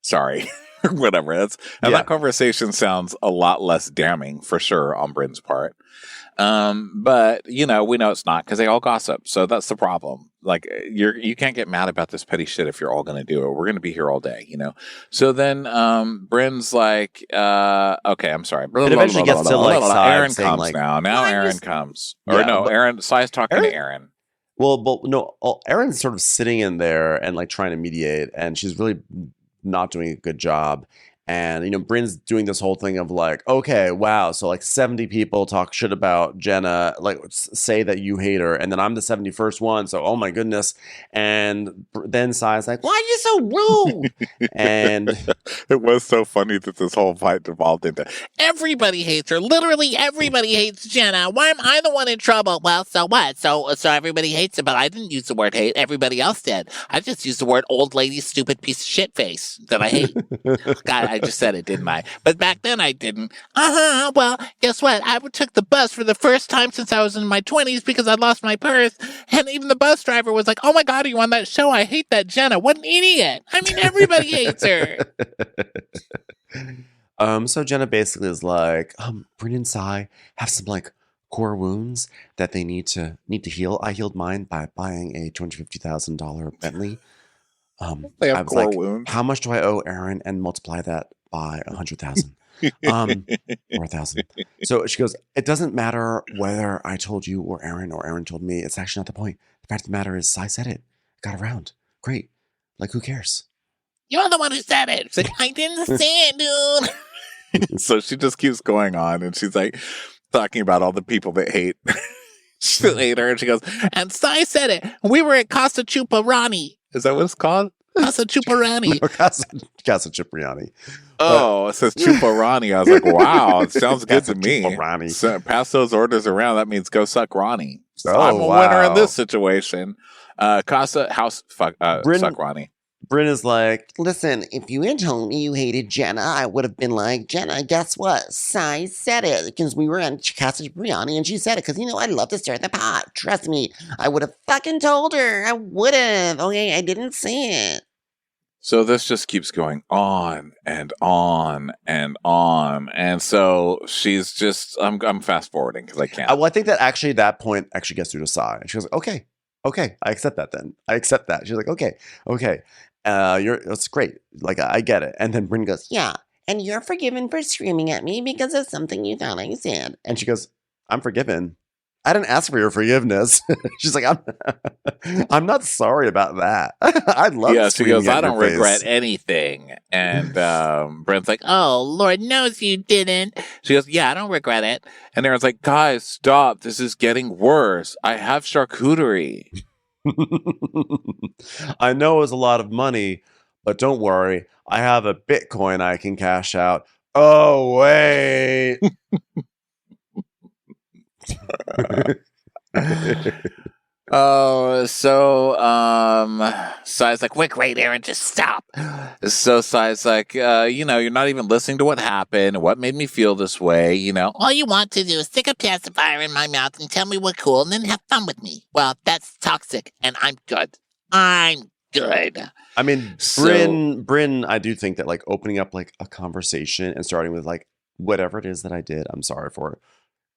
Sorry. Whatever. That conversation sounds a lot less damning for sure on Bryn's part. But we know it's not because they all gossip. So that's the problem. Like you can't get mad about this petty shit if you're all going to do it. We're going to be here all day, So then, Bryn's like, okay, I'm sorry. It eventually gets to like Aaron saying, comes like, now. Now Aaron comes. Or Aaron, Sai's talking to Aaron. Well, but no, Aaron's sort of sitting in there and like trying to mediate, and she's really not doing a good job. And, Bryn's doing this whole thing of like, okay, wow. So like 70 people talk shit about Jenna, like say that you hate her. And then I'm the 71st one. So, oh my goodness. And then Sai's like, why are you so rude? And it was so funny that this whole fight devolved into Everybody hates her. Literally everybody hates Jenna. Why am I the one in trouble? Well, so what? So everybody hates her, but I didn't use the word hate. Everybody else did. I just used the word old lady, stupid piece of shit face that I hate. God, I just said it, didn't I? But back then I didn't. Well, guess what? I took the bus for the first time since I was in my 20s because I lost my purse. And even the bus driver was like, oh my God, are you on that show? I hate that Jenna. What an idiot. I mean, everybody hates her. So Jenna basically is like, Bryn and Sai have some like core wounds that they need to heal. I healed mine by buying a $250,000 Bentley. they have I was core like, wounds. how much do I owe Aaron? And multiply that by 100,000. Or 1,000. So she goes, it doesn't matter whether I told you or Aaron told me. It's actually not the point. The fact of the matter is Sai said it. Got around. Great. Like, who cares? You're the one who said it. It's like, I didn't say it, dude. So she just keeps going on, and she's like talking about all the people that hate her, and she goes, And Sai said it. We were at Casa Chuparani. is that what it's called? Casa Chuparani. Casa Cipriani. Oh, it says Chuparani. I was like, wow, it sounds good to me. Chuparani. So pass those orders around. That means go suck Ronnie. So Oh, I'm a winner in wow. this situation. Casa house suck Ronnie. Bryn is like, Listen, if you had told me you hated Jenna, I would have been like, Jenna, guess what? Sai said it. Because we were on Casa Cipriani and she said it. Because, I love to stir the pot. Trust me. I would have fucking told her. I would have. Okay, I didn't say it. So this just keeps going on and on and on. And so she's just, I'm fast forwarding because I can't. well, I think that actually that point actually gets through to Sai. And she goes, okay, I accept that then. I accept that. She's like, okay. That's great. Like, I get it. And then Bryn goes, Yeah, and you're forgiven for screaming at me because of something you thought I said. and she goes, I'm forgiven. I didn't ask for your forgiveness. She's like, I'm not sorry about that. I love Yeah, she goes, I don't regret it. anything. And Brent's like, Oh, Lord knows you didn't. she goes, yeah, I don't regret it. And Aaron's like, guys, stop. This is getting worse. I have charcuterie. I know it was a lot of money, but don't worry. I have a Bitcoin I can cash out. Oh, wait. Oh, so Sai's like, wait, great, Aaron, just stop. So Sai's like, you're not even listening to what happened, what made me feel this way, All you want to do is stick a pacifier in my mouth and tell me we're cool and then have fun with me. Well, that's toxic, and I'm good. I'm good. I mean, So- Bryn, I do think that like opening up like a conversation and starting with like whatever it is that I did, I'm sorry for it.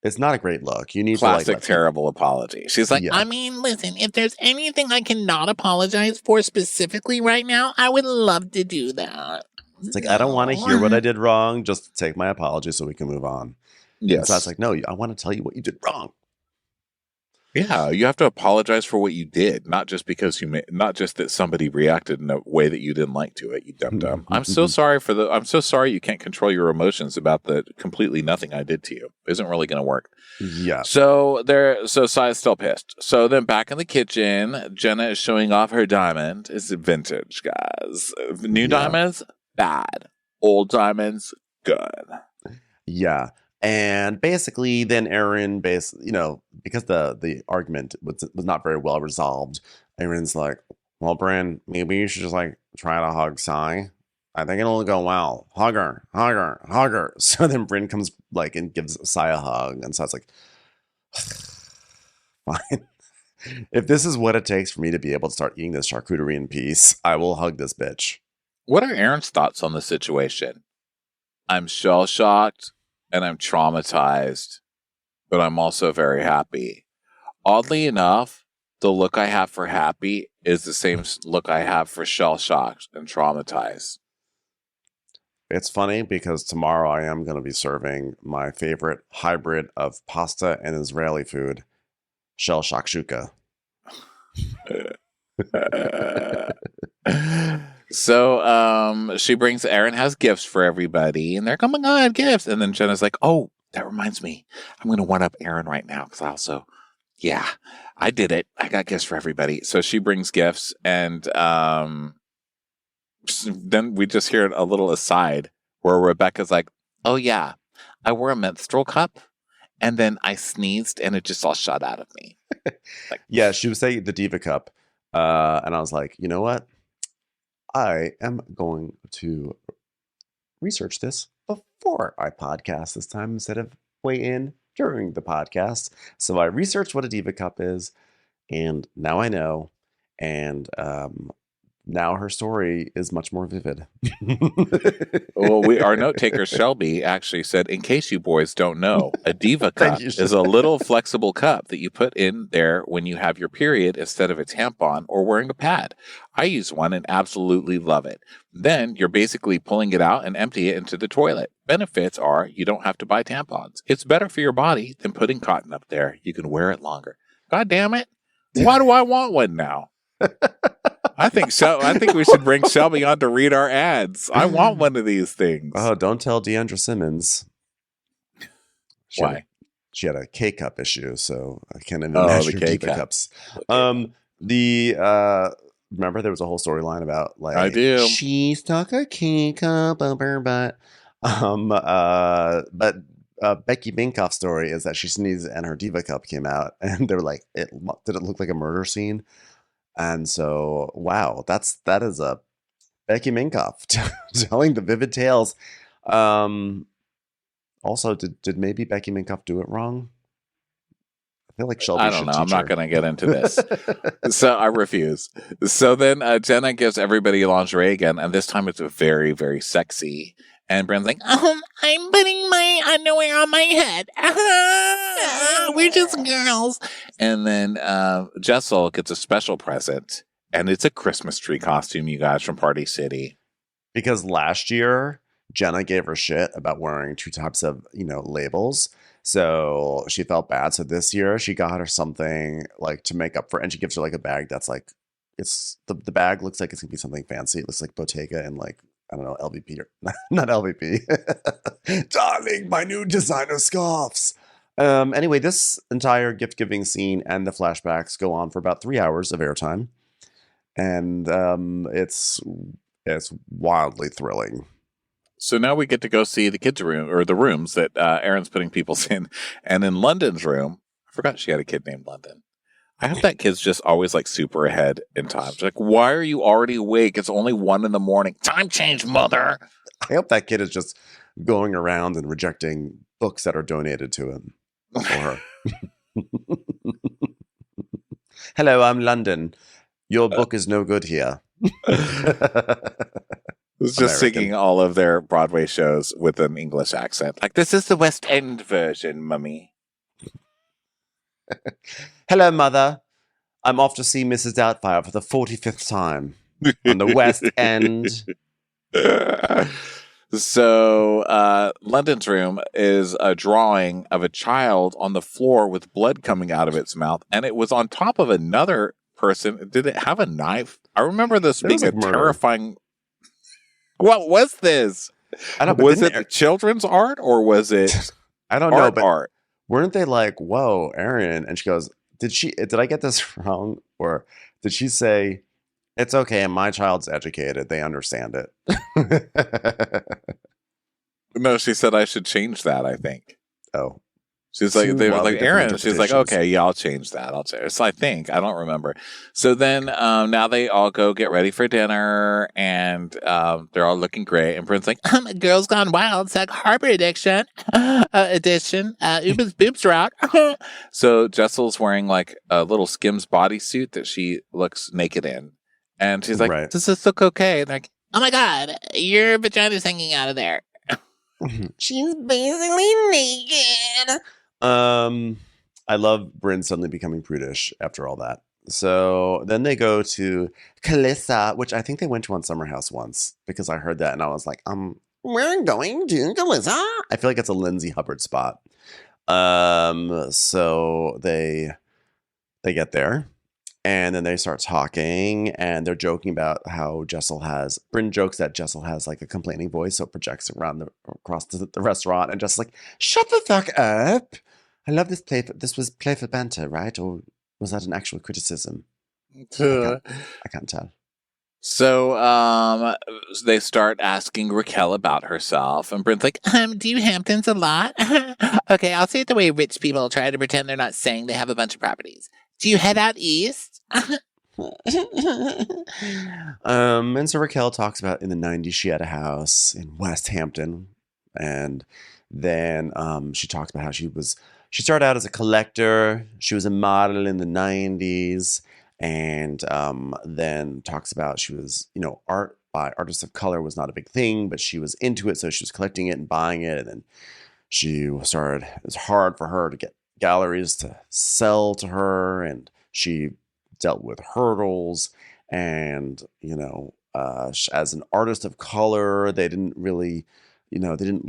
It's not a great look. You need Classic to like terrible apology. She's like, Yeah. I mean, listen, if there's anything I cannot apologize for specifically right now, I would love to do that. It's like, I don't want to hear what I did wrong. Just take my apology so we can move on. yes. And so I was like, no, I want to tell you what you did wrong. Yeah, you have to apologize for what you did, not just because not just that somebody reacted in a way that you didn't like to it. You dum dum. I'm so sorry you can't control your emotions about the completely nothing I did to you. Isn't really going to work. Yeah. So Sai's still pissed. So then back in the kitchen, Jenna is showing off her diamond. It's vintage, guys. New diamonds, bad. Old diamonds, good. Yeah. And basically, then Aaron, because the argument was not very well resolved, Aaron's like, well, Bryn, maybe you should just like try to hug Sai. I think it'll go well. Hug her, hug her, hug her. So then Bryn comes like and gives Sai a hug. And Sai's like, fine. If this is what it takes for me to be able to start eating this charcuterie in peace, I will hug this bitch. What are Aaron's thoughts on the situation? I'm shell-shocked. And I'm traumatized, but I'm also very happy. Oddly enough, the look I have for happy is the same look I have for shell-shocked and traumatized. It's funny because tomorrow I am going to be serving my favorite hybrid of pasta and Israeli food, shell shakshuka. So she brings Aaron has gifts for everybody, and they're like, oh my god, gifts. And then Jenna's like, oh, that reminds me, I'm gonna one up Aaron right now because I did it. I got gifts for everybody. So she brings gifts, and then we just hear a little aside where Rebecca's like, oh yeah, I wore a menstrual cup, and then I sneezed, and it just all shot out of me. Like, yeah, she was saying the Diva Cup, and I was like, you know what? I am going to research this before I podcast this time instead of way in during the podcast. So I researched what a Diva Cup is, and now I know. And now her story is much more vivid. Well, our note taker Shelby actually said, in case you boys don't know, a Diva Cup is a little flexible cup that you put in there when you have your period instead of a tampon or wearing a pad. I use one and absolutely love it. Then you're basically pulling it out and empty it into the toilet. Benefits are you don't have to buy tampons. It's better for your body than putting cotton up there. You can wear it longer. God damn it. Why do I want one now? I think we should bring Shelby on to read our ads. I want one of these things. Oh, don't tell Deandra Simmons. Why? She had a K-cup issue, so I can't even imagine the Diva Cups. Remember there was a whole storyline about like I do. She stuck a K-cup up her butt. But Becky Minkoff's story is that she sneezed and her Diva Cup came out, and they were like, did it look like a murder scene? And so, wow, that is a Becky Minkoff telling the vivid tales. Also, did maybe Becky Minkoff do it wrong? I feel like Shelby. I don't know. I'm not going to get into this. So I refuse. So then Jenna gives everybody lingerie again, and this time it's very, very sexy. And Bryn's like, I'm putting my underwear on my head. We're just girls. And then Jessel gets a special present, and it's a Christmas tree costume, you guys, from Party City. Because last year, Jenna gave her shit about wearing two types of, labels. So she felt bad. So this year, she got her something like to make up for, and she gives her like a bag that's like, it's the bag looks like it's gonna be something fancy. It looks like Bottega and like, I don't know, LVP or not LVP. Darling, my new designer scarves. Anyway, this entire gift giving scene and the flashbacks go on for about 3 hours of airtime, and it's wildly thrilling. So now we get to go see the kids' room, or the rooms that Aaron's putting people in, and in London's room, I forgot she had a kid named London. I hope that kid's just always like super ahead in time. She's like, why are you already awake? It's only 1 a.m. Time change, mother. I hope that kid is just going around and rejecting books that are donated to him or her. Hello, I'm London. Your book is no good here. It's just singing all of their Broadway shows with an English accent. Like, this is the West End version, mummy. Hello, Mother. I'm off to see Mrs. Doubtfire for the 45th time on the West End. So London's room is a drawing of a child on the floor with blood coming out of its mouth, and it was on top of another person. Did it have a knife? I remember this It being was a like murder. terrifying. What was this? I don't. But Was didn't it children's art or was it I don't know, but art? weren't they like, "Whoa, Erin"? And she goes, Did I get this wrong, or did she say, "It's okay, my child's educated; they understand it"? No, she said I should change that. I think. Oh, She's like, Two they were wildly like, different Aaron. She's like, interpretations. okay, yeah, I'll change that. I'll change. So I think I don't remember. So then now they all go get ready for dinner, and they're all looking great. And Bryn's like, Girls Gone Wild, Sag Harbor edition. Uber's boobs are out. so Jessel's wearing like a little Skims bodysuit that she looks naked in, and she's like, Right. does this look okay? And like, Oh my god, your vagina's hanging out of there. She's basically naked. I love Bryn suddenly becoming prudish after all that. So then they go to Calissa, which I think they went to on Summer House once because I heard that and I was like, We're going to Calissa. I feel like it's a Lindsay Hubbard spot. So they get there and then they start talking and they're joking about how Bryn jokes that Jessel has like a complaining voice, so it projects across the restaurant, and Jessel's like, shut the fuck up. I love this this was playful banter, right? Or was that an actual criticism? I can't tell. So they start asking Raquel about herself, and Bryn's like, Do you Hamptons a lot? Okay, I'll say it the way rich people try to pretend they're not saying they have a bunch of properties. Do you head out east? And so Raquel talks about in the 90s she had a house in West Hampton, and then she talks about how she started out as a collector, she was a model in the 90s, and then talks about she was, art by artists of color was not a big thing, but she was into it, so she was collecting it and buying it, and then it was hard for her to get galleries to sell to her, and she dealt with hurdles, and as an artist of color they didn't really they didn't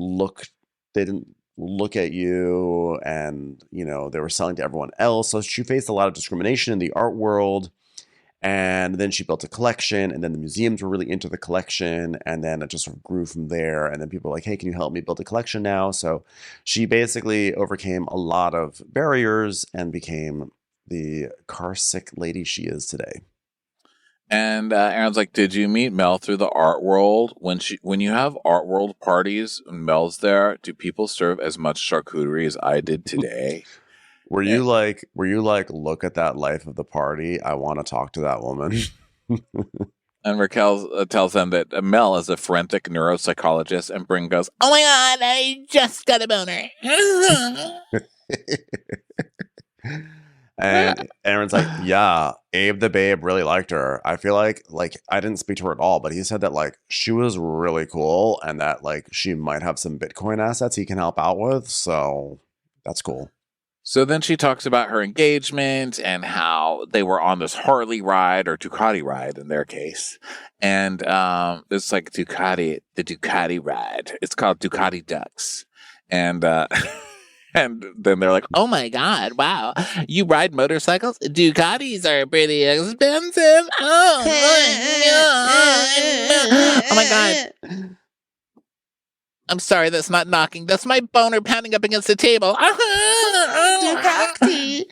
look at you, and they were selling to everyone else, so she faced a lot of discrimination in the art world. And then she built a collection, and then the museums were really into the collection, and then it just sort of grew from there. And then people were like, hey, can you help me build a collection now? So she basically overcame a lot of barriers and became the car sick lady she is today. and Aaron's like, did you meet Mel through the art world? When you have art world parties and Mel's there, do people serve as much charcuterie as I did today? Were you like, look at that life of the party, I want to talk to that woman? And Raquel tells them that Mel is a forensic neuropsychologist, and Bryn goes, Oh my god, I just got a boner. And Aaron's like, yeah, Abe the Babe really liked her. I feel like I didn't speak to her at all, but he said that like she was really cool and that like she might have some Bitcoin assets he can help out with. So that's cool. So then she talks about her engagement and how they were on this Harley ride, or Ducati ride in their case. And it's like the Ducati ride. It's called Ducati Ducks. And and then they're like, Oh my god, wow. You ride motorcycles? Ducatis are pretty expensive. Oh my god. I'm sorry, that's not knocking. That's my boner pounding up against the table. Ducati.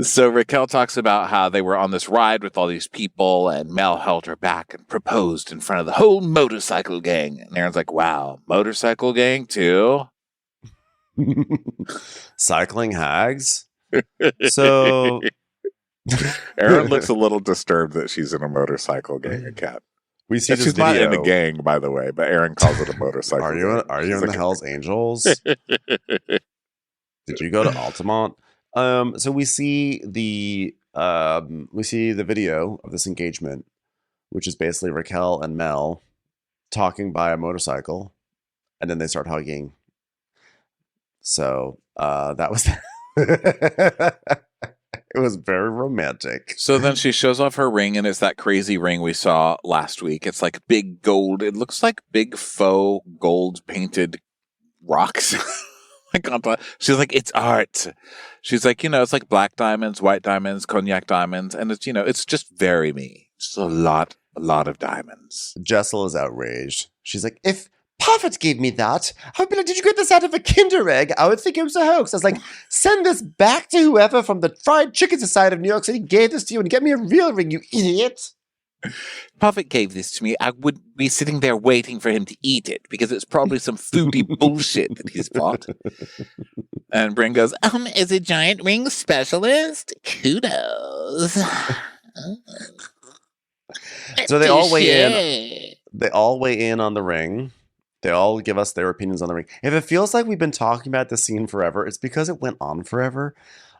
So Raquel talks about how they were on this ride with all these people, and Mel held her back and proposed in front of the whole motorcycle gang. And Aaron's like, wow, motorcycle gang too? Cycling hags. So Aaron looks a little disturbed that she's in a motorcycle gang, a cat. we see And this she's video. not in a gang, by the way, but Aaron calls it a motorcycle Are gang. you in the Hells Angels? Did you go to Altamont? So we see the video of this engagement, which is basically Raquel and Mel talking by a motorcycle, and then they start hugging. So that was It was very romantic. So then she shows off her ring, and it's that crazy ring we saw last week. It's like big gold. It looks like big faux gold painted rocks. Like on top. She's like, it's art. She's like, it's like black diamonds, white diamonds, cognac diamonds, and it's it's just very me. Just a lot of diamonds. Jessel is outraged. She's like, If Parfit gave me that, I'd be like, did you get this out of a Kinder Egg? I would think it was a hoax. I was like, send this back to whoever from the Fried Chicken Society of New York City gave this to you and get me a real ring, you idiot. Puffett gave this to me. I would be sitting there waiting for him to eat it because it's probably some foodie bullshit that he's bought. And Bryn goes, Is a giant ring specialist? Kudos. so they all weigh in. They all weigh in on the ring. They all give us their opinions on the ring. If it feels like we've been talking about this scene forever, it's because it went on forever.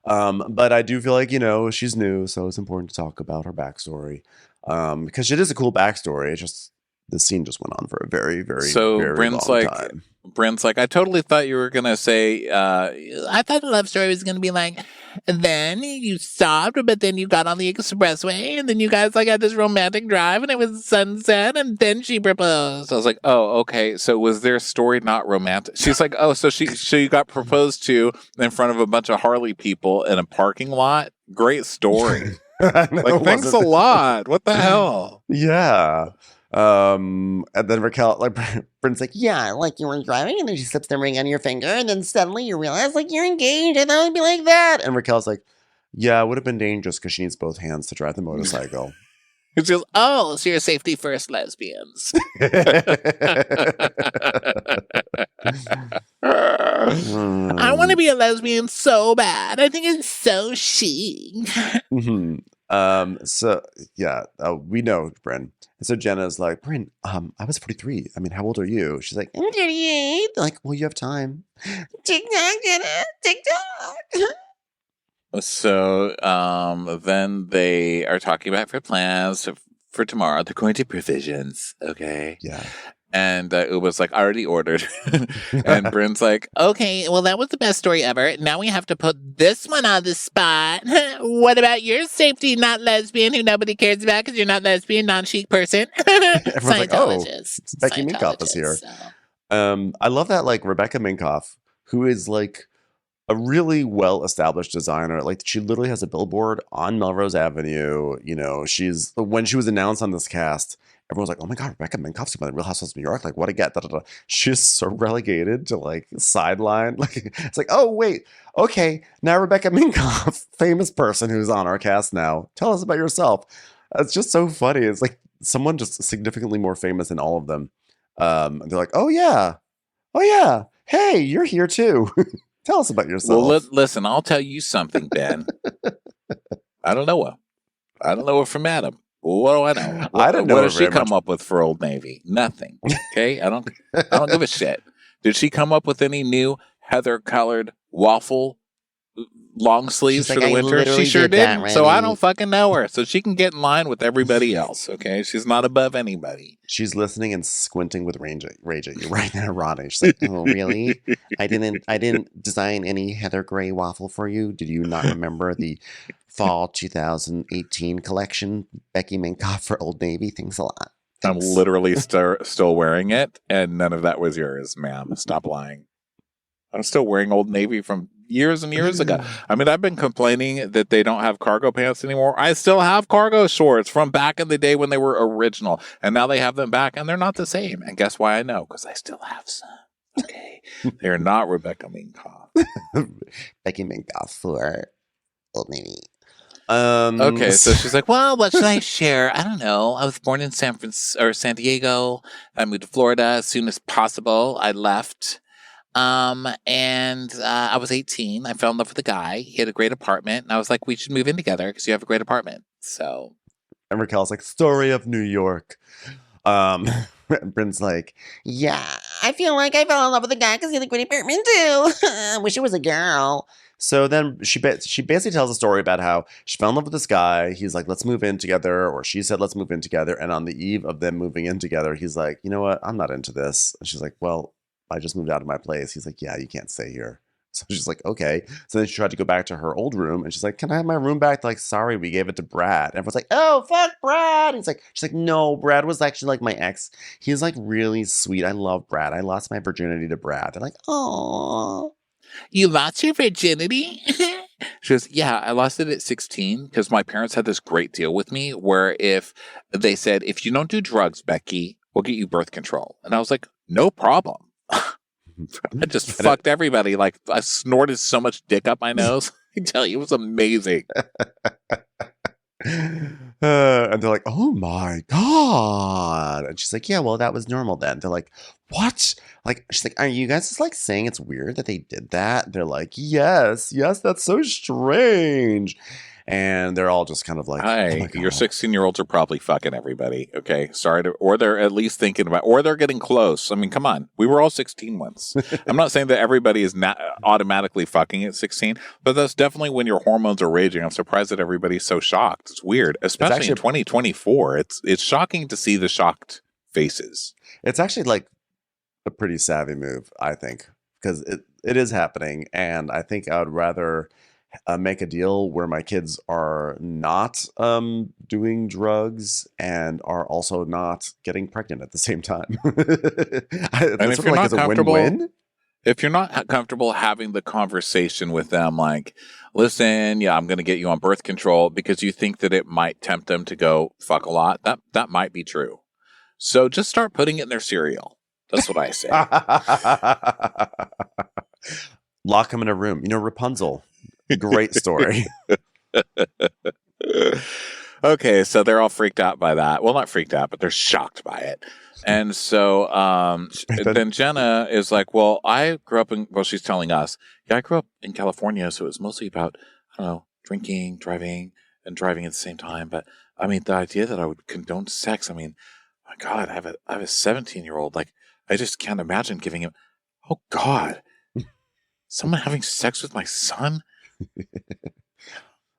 But I do feel like, she's new, so it's important to talk about her backstory. Because it is a cool backstory. It's just the scene just went on for a very, very, very Bryn's long like, time. Bryn's like, I totally thought you were gonna say, I thought the love story was going to be like, then you stopped, but then you got on the expressway, and then you guys had this romantic drive, and it was sunset, and then she proposed. I was like, oh, okay. So was their story not romantic? She's like, oh, so you got proposed to in front of a bunch of Harley people in a parking lot? Great story. Thanks a lot. What the hell? Yeah. And then Raquel, Bryn's like, Yeah, like you were driving and then she slips the ring on your finger and then suddenly you realize like you're engaged. I thought it would be like that. and Raquel's like, yeah, it would have been dangerous because she needs both hands to drive the motorcycle. She goes, oh, so you're safety first lesbians. I want to be a lesbian so bad. I think it's so chic. Mm-hmm. So yeah, we know Bryn. And so Jenna's like, Bryn, I was 43. I mean, how old are you? She's like, I'm 38. they're like, well, you have time. TikTok, Jenna. TikTok. So then they are talking about their plans for tomorrow. They're going to provisions, okay? Yeah. And Uba's like, I already ordered. And Bryn's like, Okay, well, that was the best story ever. Now we have to put this one on the spot. What about your safety not lesbian who nobody cares about because you're not lesbian, non-chic person? Everyone's like, oh, Scientologist. Becky Minkoff is here. So. I love that, like, Rebecca Minkoff, who is like a really well-established designer. Like, she literally has a billboard on Melrose Avenue. When she was announced on this cast, everyone's like, oh my God, Rebecca Minkoff's about the Real Housewives of New York. Like, what a get. Da, da, da. She's so relegated to like sideline. Like, it's like, oh, wait. Okay. Now Rebecca Minkoff, famous person who's on our cast now. Tell us about yourself. It's just so funny. It's like someone just significantly more famous than all of them. And they're like, oh yeah. Hey, you're here too. Tell us about yourself. well, listen, I'll tell you something, Ben. I don't know her from Adam. What do I know? I don't know What her does she very come much. up with for Old Navy? Nothing. Okay, I don't give a shit. Did she come up with any new heather-colored waffle long sleeves She's for like, the I winter? She literally sure did that, didn't. So I Randy. don't fucking know her. So she can get in line with everybody else. Okay, she's not above anybody. She's listening and squinting with rage at you right now, Ronnie. She's like, Oh, really? I didn't design any Heather Gray waffle for you. Did you not remember the fall 2018 collection? Becky Minkoff for Old Navy. Thanks a lot. I'm Thanks. literally still wearing it, and none of that was yours, ma'am. Stop lying. I'm still wearing Old Navy from years and years ago. I mean, I've been complaining that they don't have cargo pants anymore. I still have cargo shorts from back in the day when they were original, and now they have them back, and they're not the same. And guess why I know? Because I still have some. Okay, they're not Rebecca Minkoff. Becky Minkoff for Old Navy. Okay, so she's like, well, what should I share? I don't know. I was born in San Diego. I moved to Florida as soon as possible. I left. And I was 18. I fell in love with a guy. He had a great apartment. And I was like, we should move in together because you have a great apartment. So. and Raquel's like, story of New York. Bryn's like, Yeah, I feel like I fell in love with a guy because he had a great apartment too. I wish it was a girl. so then she basically tells a story about how she fell in love with this guy. He's like, let's move in together. Or she said, let's move in together. And on the eve of them moving in together, he's like, you know what? I'm not into this. And she's like, well, I just moved out of my place. He's like, yeah, you can't stay here. So she's like, okay. So then she tried to go back to her old room, and she's like, can I have my room back? They're like, sorry, we gave it to Brad. And everyone's like, oh, fuck Brad. She's like, no, Brad was actually like my ex. He's like really sweet. I love Brad. I lost my virginity to Brad. They're like, oh. You lost your virginity? She goes, yeah, I lost it at 16 because my parents had this great deal with me where if they said, if you don't do drugs, Becky, we'll get you birth control. And I was like, no problem. I just fucked everybody. Like, I snorted so much dick up my nose. I tell you, it was amazing. And they're like, oh my God. And she's like, yeah, well, that was normal then. They're like, what? Like, she's like, are you guys just like saying it's weird that they did that? They're like, yes, that's so strange. And they're all just kind of like, hi, oh my God. Your 16-year-olds are probably fucking everybody. Okay. Sorry to, or they're at least thinking about, or they're getting close. I mean, come on. We were all 16 once. I'm not saying that everybody is not automatically fucking at 16, but that's definitely when your hormones are raging. I'm surprised that everybody's so shocked. It's weird, especially in 2024. It's shocking to see the shocked faces. It's actually like a pretty savvy move, I think, because it is happening. And I think I would rather make a deal where my kids are not doing drugs and are also not getting pregnant at the same time. And if you're not comfortable, if you're not comfortable having the conversation with them, like, listen, yeah, I'm going to get you on birth control because you think that it might tempt them to go fuck a lot. That might be true. So just start putting it in their cereal. That's what I say. Lock them in a room. You know, Rapunzel. Great story. Okay, so they're all freaked out by that. Well, not freaked out, but they're shocked by it. And so then Jenna is like, well, I grew up in, well, she's telling us, yeah, I grew up in California, so it was mostly about, I don't know, drinking, driving, and driving at the same time. But, I mean, the idea that I would condone sex, I mean, my God, I have a 17-year-old. Like, I just can't imagine giving him, oh, God, someone having sex with my son?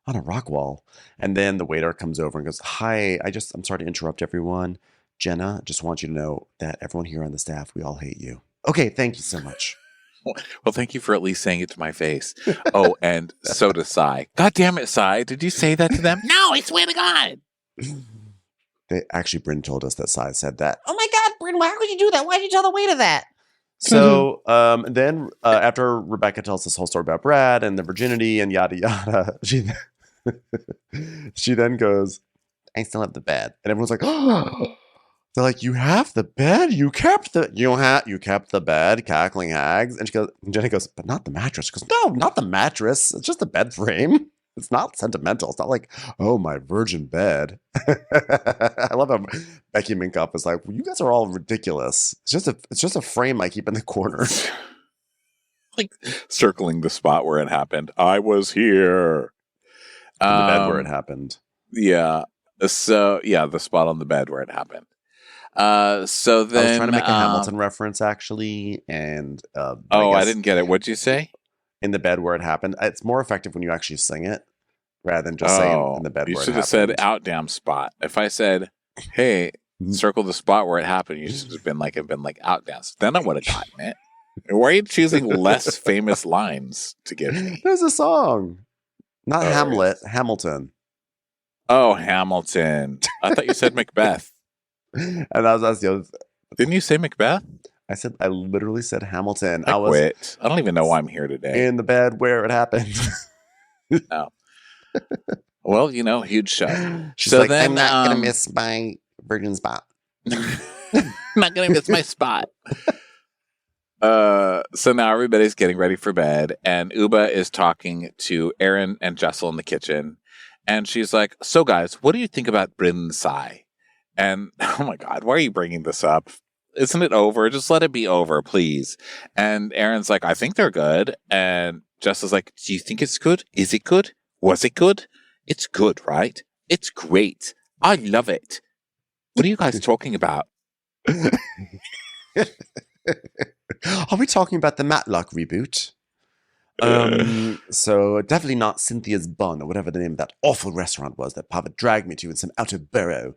On a rock wall. And then the waiter comes over and goes, hi, I'm sorry to interrupt everyone. Jenna, just want you to know that everyone here on the staff, we all hate you. Okay, thank you so much. Well, thank you for at least saying it to my face. Oh, and so does Sai. God damn it, Sai. Did you say that to them? No, I swear to God. Bryn told us that Sai said that. Oh my God, Bryn, why would you do that? Why did you tell the waiter that? So then after Rebecca tells this whole story about Brad and the virginity and yada yada, she then goes, I still have the bed. And everyone's like, oh. They're like, you have the bed? You kept the bed, cackling hags. And Jenny goes, but not the mattress. She goes, no, not the mattress. It's just the bed frame. It's not sentimental. It's not like, oh, my virgin bed. I love how Becky Minkoff is like, well, you guys are all ridiculous. It's just a frame I keep in the corner. Like circling the spot where it happened. I was here. In the bed where it happened. Yeah. So yeah, the spot on the bed where it happened. So then I was trying to make a Hamilton reference actually, and I didn't get it. What'd you say? In the bed where it happened. It's more effective when you actually sing it rather than just saying in the bed where it happened. You should have said out damn spot. If I said, hey, circle the spot where it happened, you should have been like out damn. Then I would have gotten it. Why are you choosing less famous lines to give me? There's a song. Not Hamlet, Hamilton. Oh, Hamilton. I thought you said Macbeth. And that's the other. Didn't you say Macbeth? I literally said Hamilton. I quit. I don't even know why I'm here today. In the bed where it happened. Oh. Well, huge show. She's so like, then, I'm not going to miss my virgin spot. I'm not going to miss my spot. So now everybody's getting ready for bed, and Uba is talking to Aaron and Jessel in the kitchen. And she's like, so guys, what do you think about Bryn and Sai? And, oh my God, why are you bringing this up? Isn't it over? Just let it be over, please. And Aaron's like, I think they're good. And Jess is like, do you think it's good? Is it good? Was it good? It's good, right? It's great. I love it. What are you guys talking about? Are we talking about the Matlock reboot? So definitely not Cynthia's Bun or whatever the name of that awful restaurant was that Papa dragged me to in some outer borough.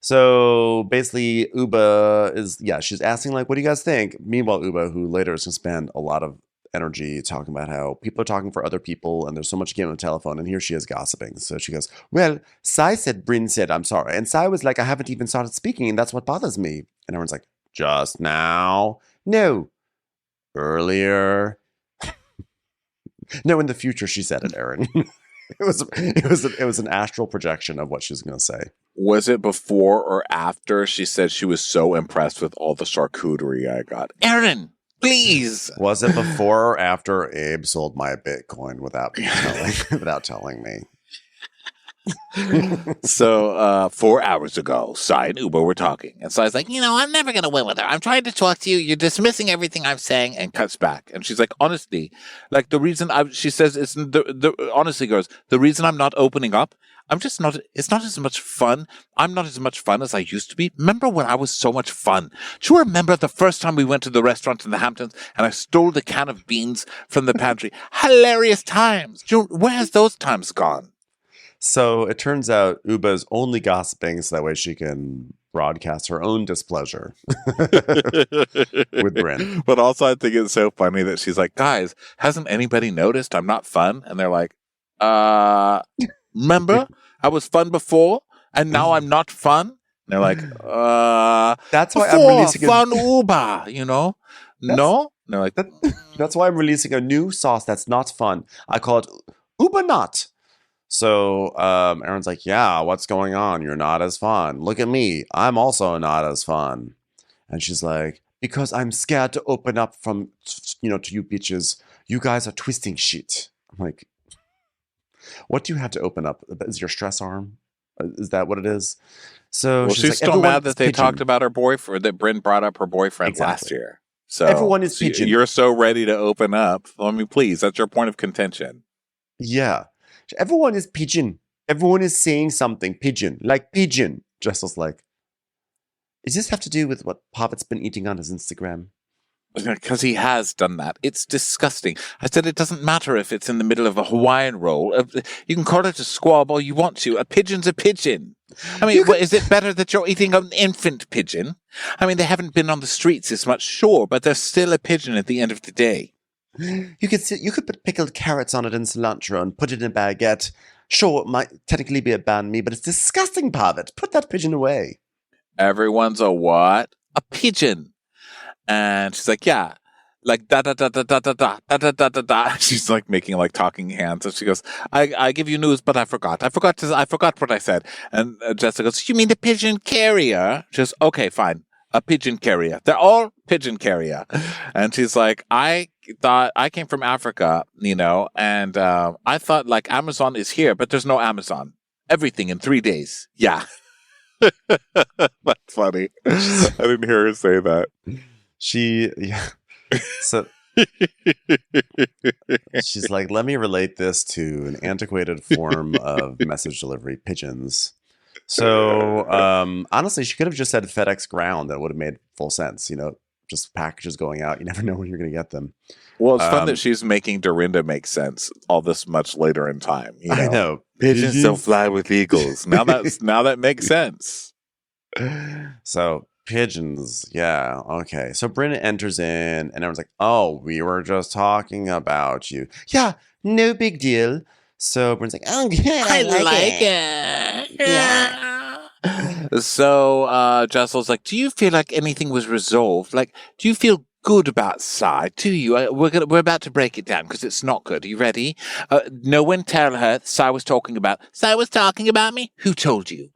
So basically, Uba she's asking, like, what do you guys think? Meanwhile, Uba, who later is going to spend a lot of energy, talking about how people are talking for other people and there's so much game on the telephone. And here she is gossiping. So she goes, well, Sai said, Bryn said, I'm sorry. And Sai was like, I haven't even started speaking. And that's what bothers me. And everyone's like, just now? No. Earlier. No, in the future, she said it, Aaron. It was an astral projection of what she was going to say. Was it before or after she said she was so impressed with all the charcuterie I got? Aaron, please. Was it before or after Abe sold my Bitcoin without telling me? So 4 hours ago, Sai and Uber were talking. And Sai's like, I'm never going to win with her. I'm trying to talk to you. You're dismissing everything I'm saying. and cuts back. And she's like, honestly, like the reason she says it's honestly, girls, the reason I'm not opening up, it's not as much fun. I'm not as much fun as I used to be. Remember when I was so much fun? Do you remember the first time we went to the restaurant in the Hamptons and I stole the can of beans from the pantry? Hilarious times. Where has those times gone? So it turns out Uba's only gossiping so that way she can broadcast her own displeasure with Bryn. But also I think it's so funny that she's like, guys, hasn't anybody noticed I'm not fun? And they're like, remember I was fun before and now I'm not fun? And they're like, that's why I'm releasing fun Uber, No? And they're like, that's why I'm releasing a new sauce that's not fun. I call it Uber Not. So Aaron's like, yeah, what's going on? You're not as fun. Look at me. I'm also not as fun. And she's like, because I'm scared to open up from, to you bitches. You guys are twisting shit. I'm like, what do you have to open up? Is your stress arm? Is that what it is? So she's like, still mad that they talked about her boyfriend, that Bryn brought up her boyfriend last year. So everyone is pigeon. You're so ready to open up. I mean, please, that's your point of contention. Yeah. Everyone is pigeon. Everyone is saying something pigeon, like pigeon. Jessel's like, does this have to do with what Pavitt's been eating on his Instagram? Because he has done that. It's disgusting. I said it doesn't matter if it's in the middle of a Hawaiian roll. You can call it a squab all you want to. A pigeon's a pigeon. I mean, is it better that you're eating an infant pigeon? I mean, they haven't been on the streets as much, sure, but they're still a pigeon at the end of the day. You could put pickled carrots on it and cilantro and put it in a baguette. Sure, it might technically be a banh mi, but it's disgusting, Pavitt. Put that pigeon away. Everyone's a what? A pigeon. And she's like, yeah, like da da da da da da da da da da da da. She's like making like talking hands, and she goes, "I give you news, but I forgot what I said." And Jessica goes, "You mean the pigeon carrier?" She goes, "Okay, fine, a pigeon carrier. They're all pigeon carrier." And she's like, "I thought I came from Africa, and I thought like Amazon is here, but there's no Amazon. Everything in 3 days. Yeah." That's funny. I didn't hear her say that. So she's like, let me relate this to an antiquated form of message delivery, pigeons. So honestly, she could have just said FedEx ground. That would have made full sense. Just packages going out. You never know when you're going to get them. Well, it's fun that she's making Dorinda make sense all this much later in time. I know. Pigeons don't fly with eagles. Now that makes sense. So pigeons, yeah, okay. So Bryn enters in, and everyone's like, "Oh, we were just talking about you." Yeah, no big deal. So Bryn's like, "Oh, good, I like it." Yeah. So Jessel's like, "Do you feel like anything was resolved? Like, do you feel good about Sai? Do you? We're about to break it down because it's not good. Are you ready? No one tell her Sai was talking about me. Who told you?"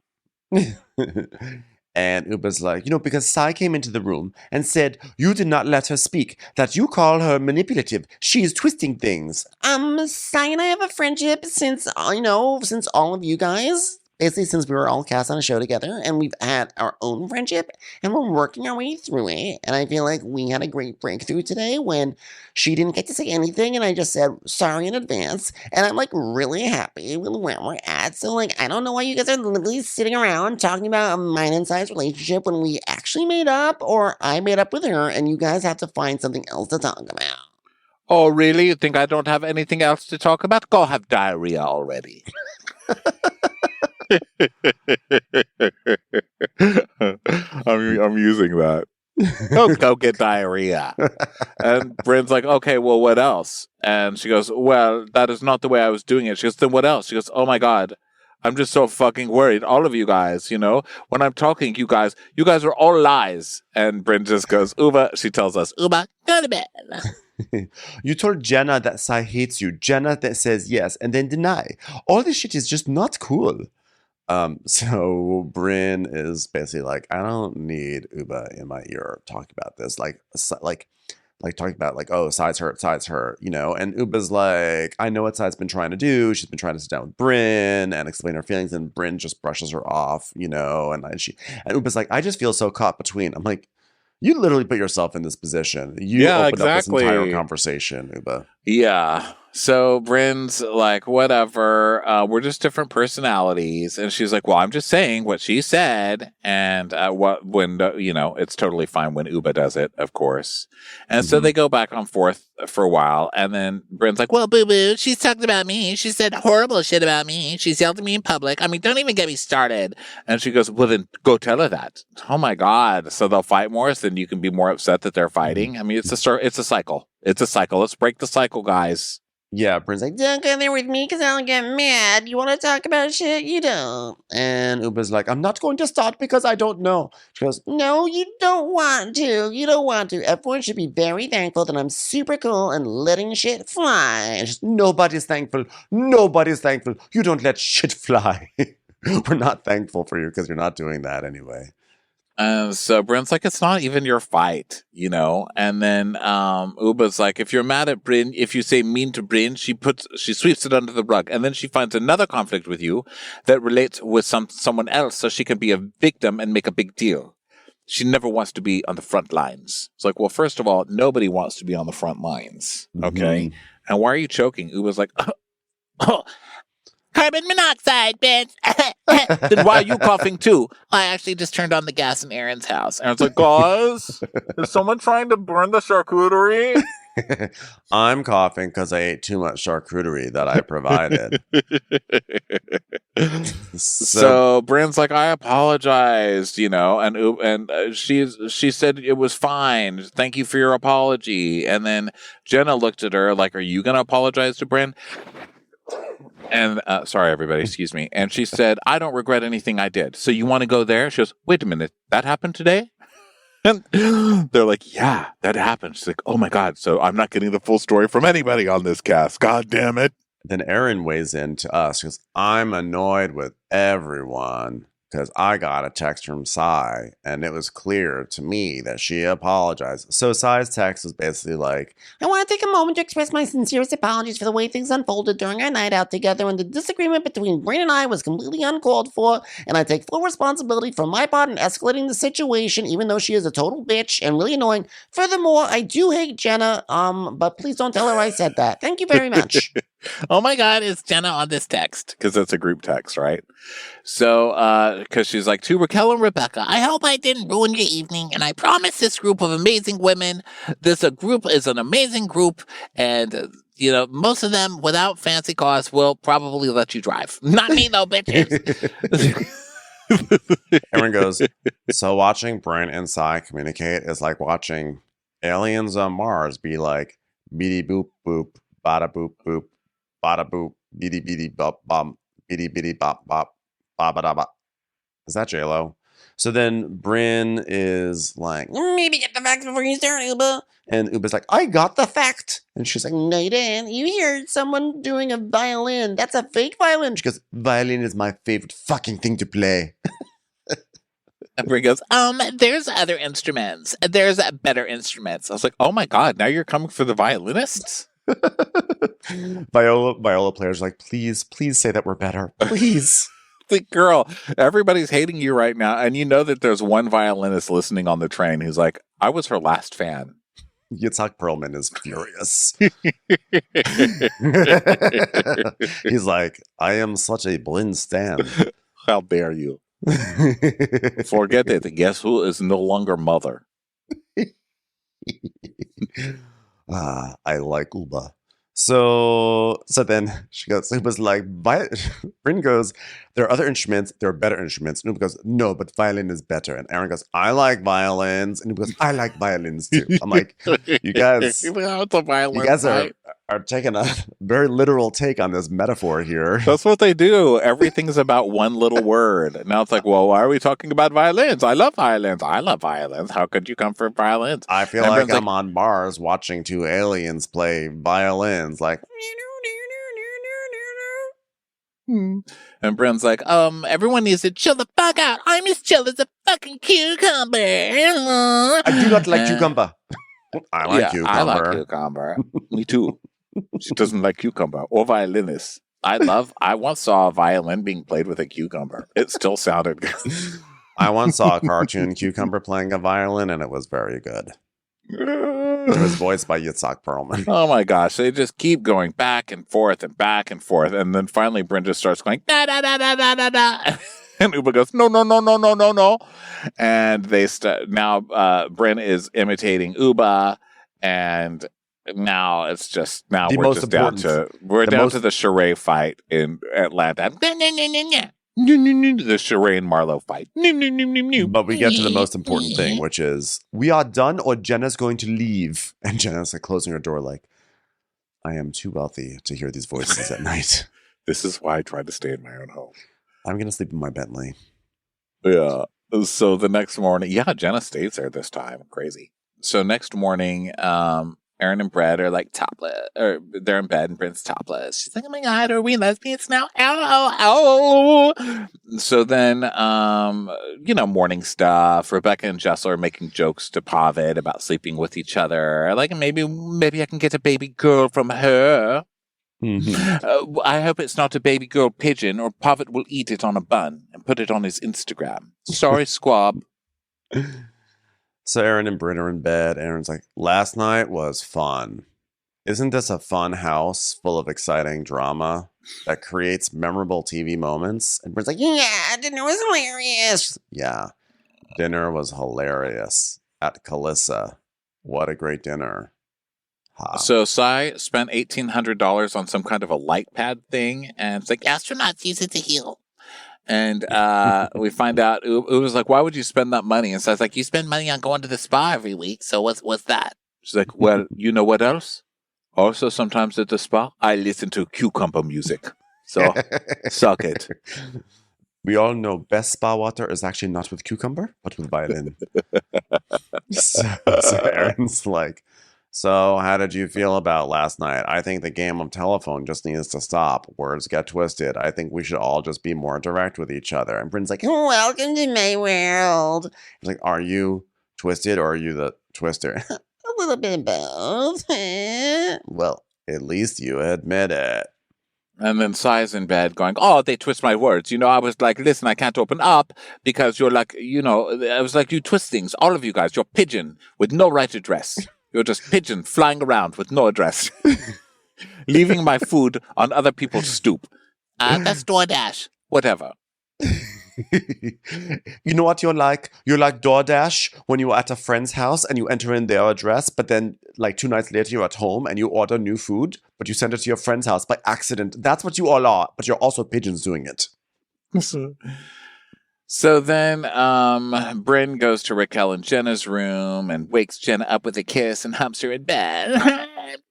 And Uber's like, because Sai came into the room and said, you did not let her speak, that you call her manipulative. She is twisting things. Sai and I have a friendship since all of you guys. Basically, since we were all cast on a show together, and we've had our own friendship, and we're working our way through it. And I feel like we had a great breakthrough today when she didn't get to say anything, and I just said sorry in advance. And I'm like really happy with where we're at. So I don't know why you guys are literally sitting around talking about a mine and Sai's relationship when we actually made up, or I made up with her, and you guys have to find something else to talk about. Oh, really? You think I don't have anything else to talk about? Go have diarrhea already. I'm using that. Go get diarrhea. And Bryn's like, okay, well, what else? And she goes, well, that is not the way I was doing it. She goes, then what else? She goes, oh my God, I'm just so fucking worried. All of you guys, when I'm talking, you guys are all lies. And Bryn just goes, Uba, she tells us, Uba, go to bed. You told Jenna that Sai hates you. Jenna that says yes and then deny. All this shit is just not cool. So Bryn is basically like, I don't need Uba in my ear talking about this. Like talking about like, oh, Sai's hurt, and Uba's like, I know what Sai's been trying to do. She's been trying to sit down with Bryn and explain her feelings, and Bryn just brushes her off, and Uba's like, I just feel so caught between. I'm like, you literally put yourself in this position. You opened up this entire conversation, Uba. Yeah. So Bryn's like, whatever, we're just different personalities. And she's like, well, I'm just saying what she said. And it's totally fine when Uba does it, of course. And so they go back and forth for a while. And then Bryn's like, well, boo-boo, she's talked about me. She said horrible shit about me. She's yelled at me in public. I mean, don't even get me started. And she goes, well, then go tell her that. Oh, my God. So they'll fight more, so then you can be more upset that they're fighting. I mean, it's a cycle. It's a cycle. Let's break the cycle, guys. Yeah, Bryn's like, Don't go there with me because I'll get mad. You want to talk about shit? You don't. and Uba's like, I'm not going to start because I don't know. She goes, No, you don't want to. You don't want to. Everyone should be very thankful that I'm super cool and letting shit fly. and she's, nobody's thankful. Nobody's thankful. You don't let shit fly. We're not thankful for you because you're not doing that anyway. So Bryn's like, it's not even your fight, And then Uba's like, if you're mad at Bryn, if you say mean to Bryn, she sweeps it under the rug. And then she finds another conflict with you that relates with someone else so she can be a victim and make a big deal. She never wants to be on the front lines. It's like, well, first of all, nobody wants to be on the front lines. Okay. And why are you choking? Uba's like, Carbon monoxide, bitch. then why are you coughing too? I actually just turned on the gas in Aaron's house. Aaron's like, guys, is someone trying to burn the charcuterie? I'm coughing because I ate too much charcuterie that I provided. So Bryn's like, I apologized, and she said it was fine. Thank you for your apology. And then Jenna looked at her like, are you going to apologize to Bryn? And sorry, everybody, excuse me. And she said, I don't regret anything I did. So you want to go there? She goes, wait a minute, that happened today? And they're like, yeah, that happened. She's like, oh my God. So I'm not getting the full story from anybody on this cast. God damn it. Then Aaron weighs in to us because I'm annoyed with everyone because I got a text from Sai and it was clear to me that she apologized. So Sai's text was basically like, I want to take a moment to express my sincerest apologies for the way things unfolded during our night out together, and the disagreement between Bryn and I was completely uncalled for, and I take full responsibility for my part in escalating the situation, even though she is a total bitch and really annoying. Furthermore, I do hate Jenna, but please don't tell her I said that. Thank you very much. Oh my God, is Jenna on this text? Because that's a group text, right? So, because she's like, to Raquel and Rebecca, I hope I didn't ruin your evening, and I promise this group of amazing women, group is an amazing group, and, most of them, without fancy cars, will probably let you drive. Not me, though, bitches. Aaron goes, so watching Bryn and Sai communicate is like watching aliens on Mars be like, beady boop boop, bada boop boop, bada boop, beady beady bop bop, beady beady bop bop, ba ba da ba. Is that J-Lo? So then Bryn is like, Maybe get the facts before you start, Uba. and Uba's like, I got the fact. And she's like, No, you didn't. You heard someone doing a violin. That's a fake violin. she goes, violin is my favorite fucking thing to play. and Bryn goes, There's other instruments. There's better instruments. I was like, oh my God, now you're coming for the violinists? Viola players are like, please say that we're better. Please. Like, girl, everybody's hating you right now. And you know that there's one violinist listening on the train who's like, I was her last fan. Yitzhak Perlman is furious. He's like, I am such a blind stan. How dare you? Forget it. Guess who is no longer mother? I like Uba. So then she goes, it was like, Bryn goes, there are other instruments, there are better instruments. And Uba goes, no, but violin is better. And Aaron goes, I like violins. And Uba goes, I like violins too. I'm like, you guys are taking a very literal take on this metaphor here. That's what they do. Everything's about one little word. Now it's like, well, why are we talking about violins? I love violins. I love violins. How could you come for violins? I feel like I'm on Mars watching two aliens play violins. Like, and Bryn's like, Everyone needs to chill the fuck out. I'm as chill as a fucking cucumber. I do not like cucumber. I like cucumber. I like cucumber. Me too. She doesn't like cucumber or violinists. I once saw a violin being played with a cucumber. It still sounded good. I once saw a cartoon cucumber playing a violin, and it was very good. It was voiced by Yitzhak Perlman. Oh my gosh. They just keep going back and forth and back and forth. And then finally Bryn just starts going, da da da da da da da. And Uba goes, no, no, no, no, no, no, no. And they now Bryn is imitating Uba, and now it's just we're down to the charade fight in Atlanta. The Charade and Marlowe fight. But we get to the most important thing, which is, we are done or Jenna's going to leave. And Jenna's like closing her door like, I am too wealthy to hear these voices at night. This is why I tried to stay in my own home. I'm going to sleep in my Bentley. Yeah. So the next morning, Jenna stays there this time. Crazy. So next morning, Aaron and Brett are like topless, or they're in bed and Bryn's topless. She's like, oh my God, are we lesbians now? Ow, ow. So then, morning stuff. Rebecca and Jessel are making jokes to Pavid about sleeping with each other. Like, maybe I can get a baby girl from her. Mm-hmm. I hope it's not a baby girl pigeon, or Pavid will eat it on a bun and put it on his Instagram. Sorry, Squab. So Aaron and Bryn are in bed. Aaron's like, last night was fun. Isn't this a fun house full of exciting drama that creates memorable TV moments? And Bryn's like, Yeah, dinner was hilarious. yeah, dinner was hilarious at Calissa. What a great dinner. Ha. So Sai spent $1,800 on some kind of a light pad thing, and it's like, Astronauts use it to heal. and we find out it was like, why would you spend that money? And Sai's like, You spend money on going to the spa every week, so what's that? she's like, well, you know what else? Also, sometimes at the spa, I listen to cucumber music. So suck it. We all know best spa water is actually not with cucumber, but with violin. so Aaron's like, so how did you feel about last night? I think the game of telephone just needs to stop. Words get twisted. I think we should all just be more direct with each other. And Bryn's like, Welcome to my world. he's like, are you twisted or are you the twister? A little bit of both. Well, at least you admit it. And then Sai's in bed going, oh, they twist my words. I was like, listen, I can't open up because you're like, I was like, you twist things. All of you guys, you're pigeon with no right address. You're just pigeon flying around with no address. Leaving my food on other people's stoop. That's DoorDash. Whatever. You know what you're like? You're like DoorDash when you're at a friend's house and you enter in their address, but then like 2 nights later you're at home and you order new food, but you send it to your friend's house by accident. That's what you all are, but you're also pigeons doing it. So then Bryn goes to Raquel and Jenna's room and wakes Jenna up with a kiss and humps her in bed.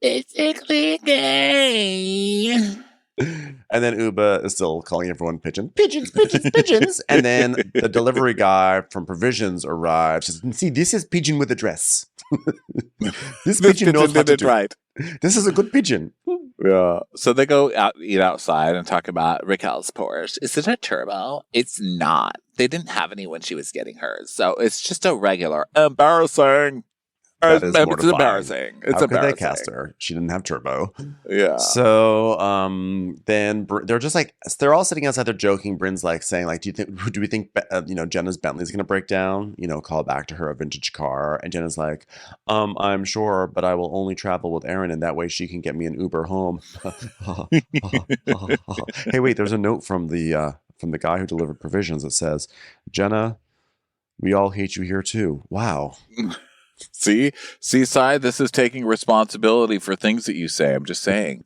Basically gay. And then Uba is still calling everyone pigeon. Pigeons, pigeons, pigeons. And then the delivery guy from Provisions arrives. Says, see, this is pigeon with a dress. This pigeon knows what to do. Right. This is a good pigeon. Yeah. So they go out, eat outside and talk about Raquel's Porsche. Is it a turbo? It's not. They didn't have any when she was getting hers. So it's just a regular. Embarrassing. That is It's mortifying. embarrassing. It's How could embarrassing. they cast her? She didn't have turbo. Yeah. So then they're just like, they're all sitting outside. They're joking. Bryn's like saying like, do we think Jenna's Bentley's gonna break down? Call back to her a vintage car. And Jenna's like, I'm sure, but I will only travel with Erin, and that way she can get me an Uber home. Hey, wait, there's a note from the guy who delivered Provisions that says, Jenna, we all hate you here too. Wow. See, Sai, this is taking responsibility for things that you say. I'm just saying.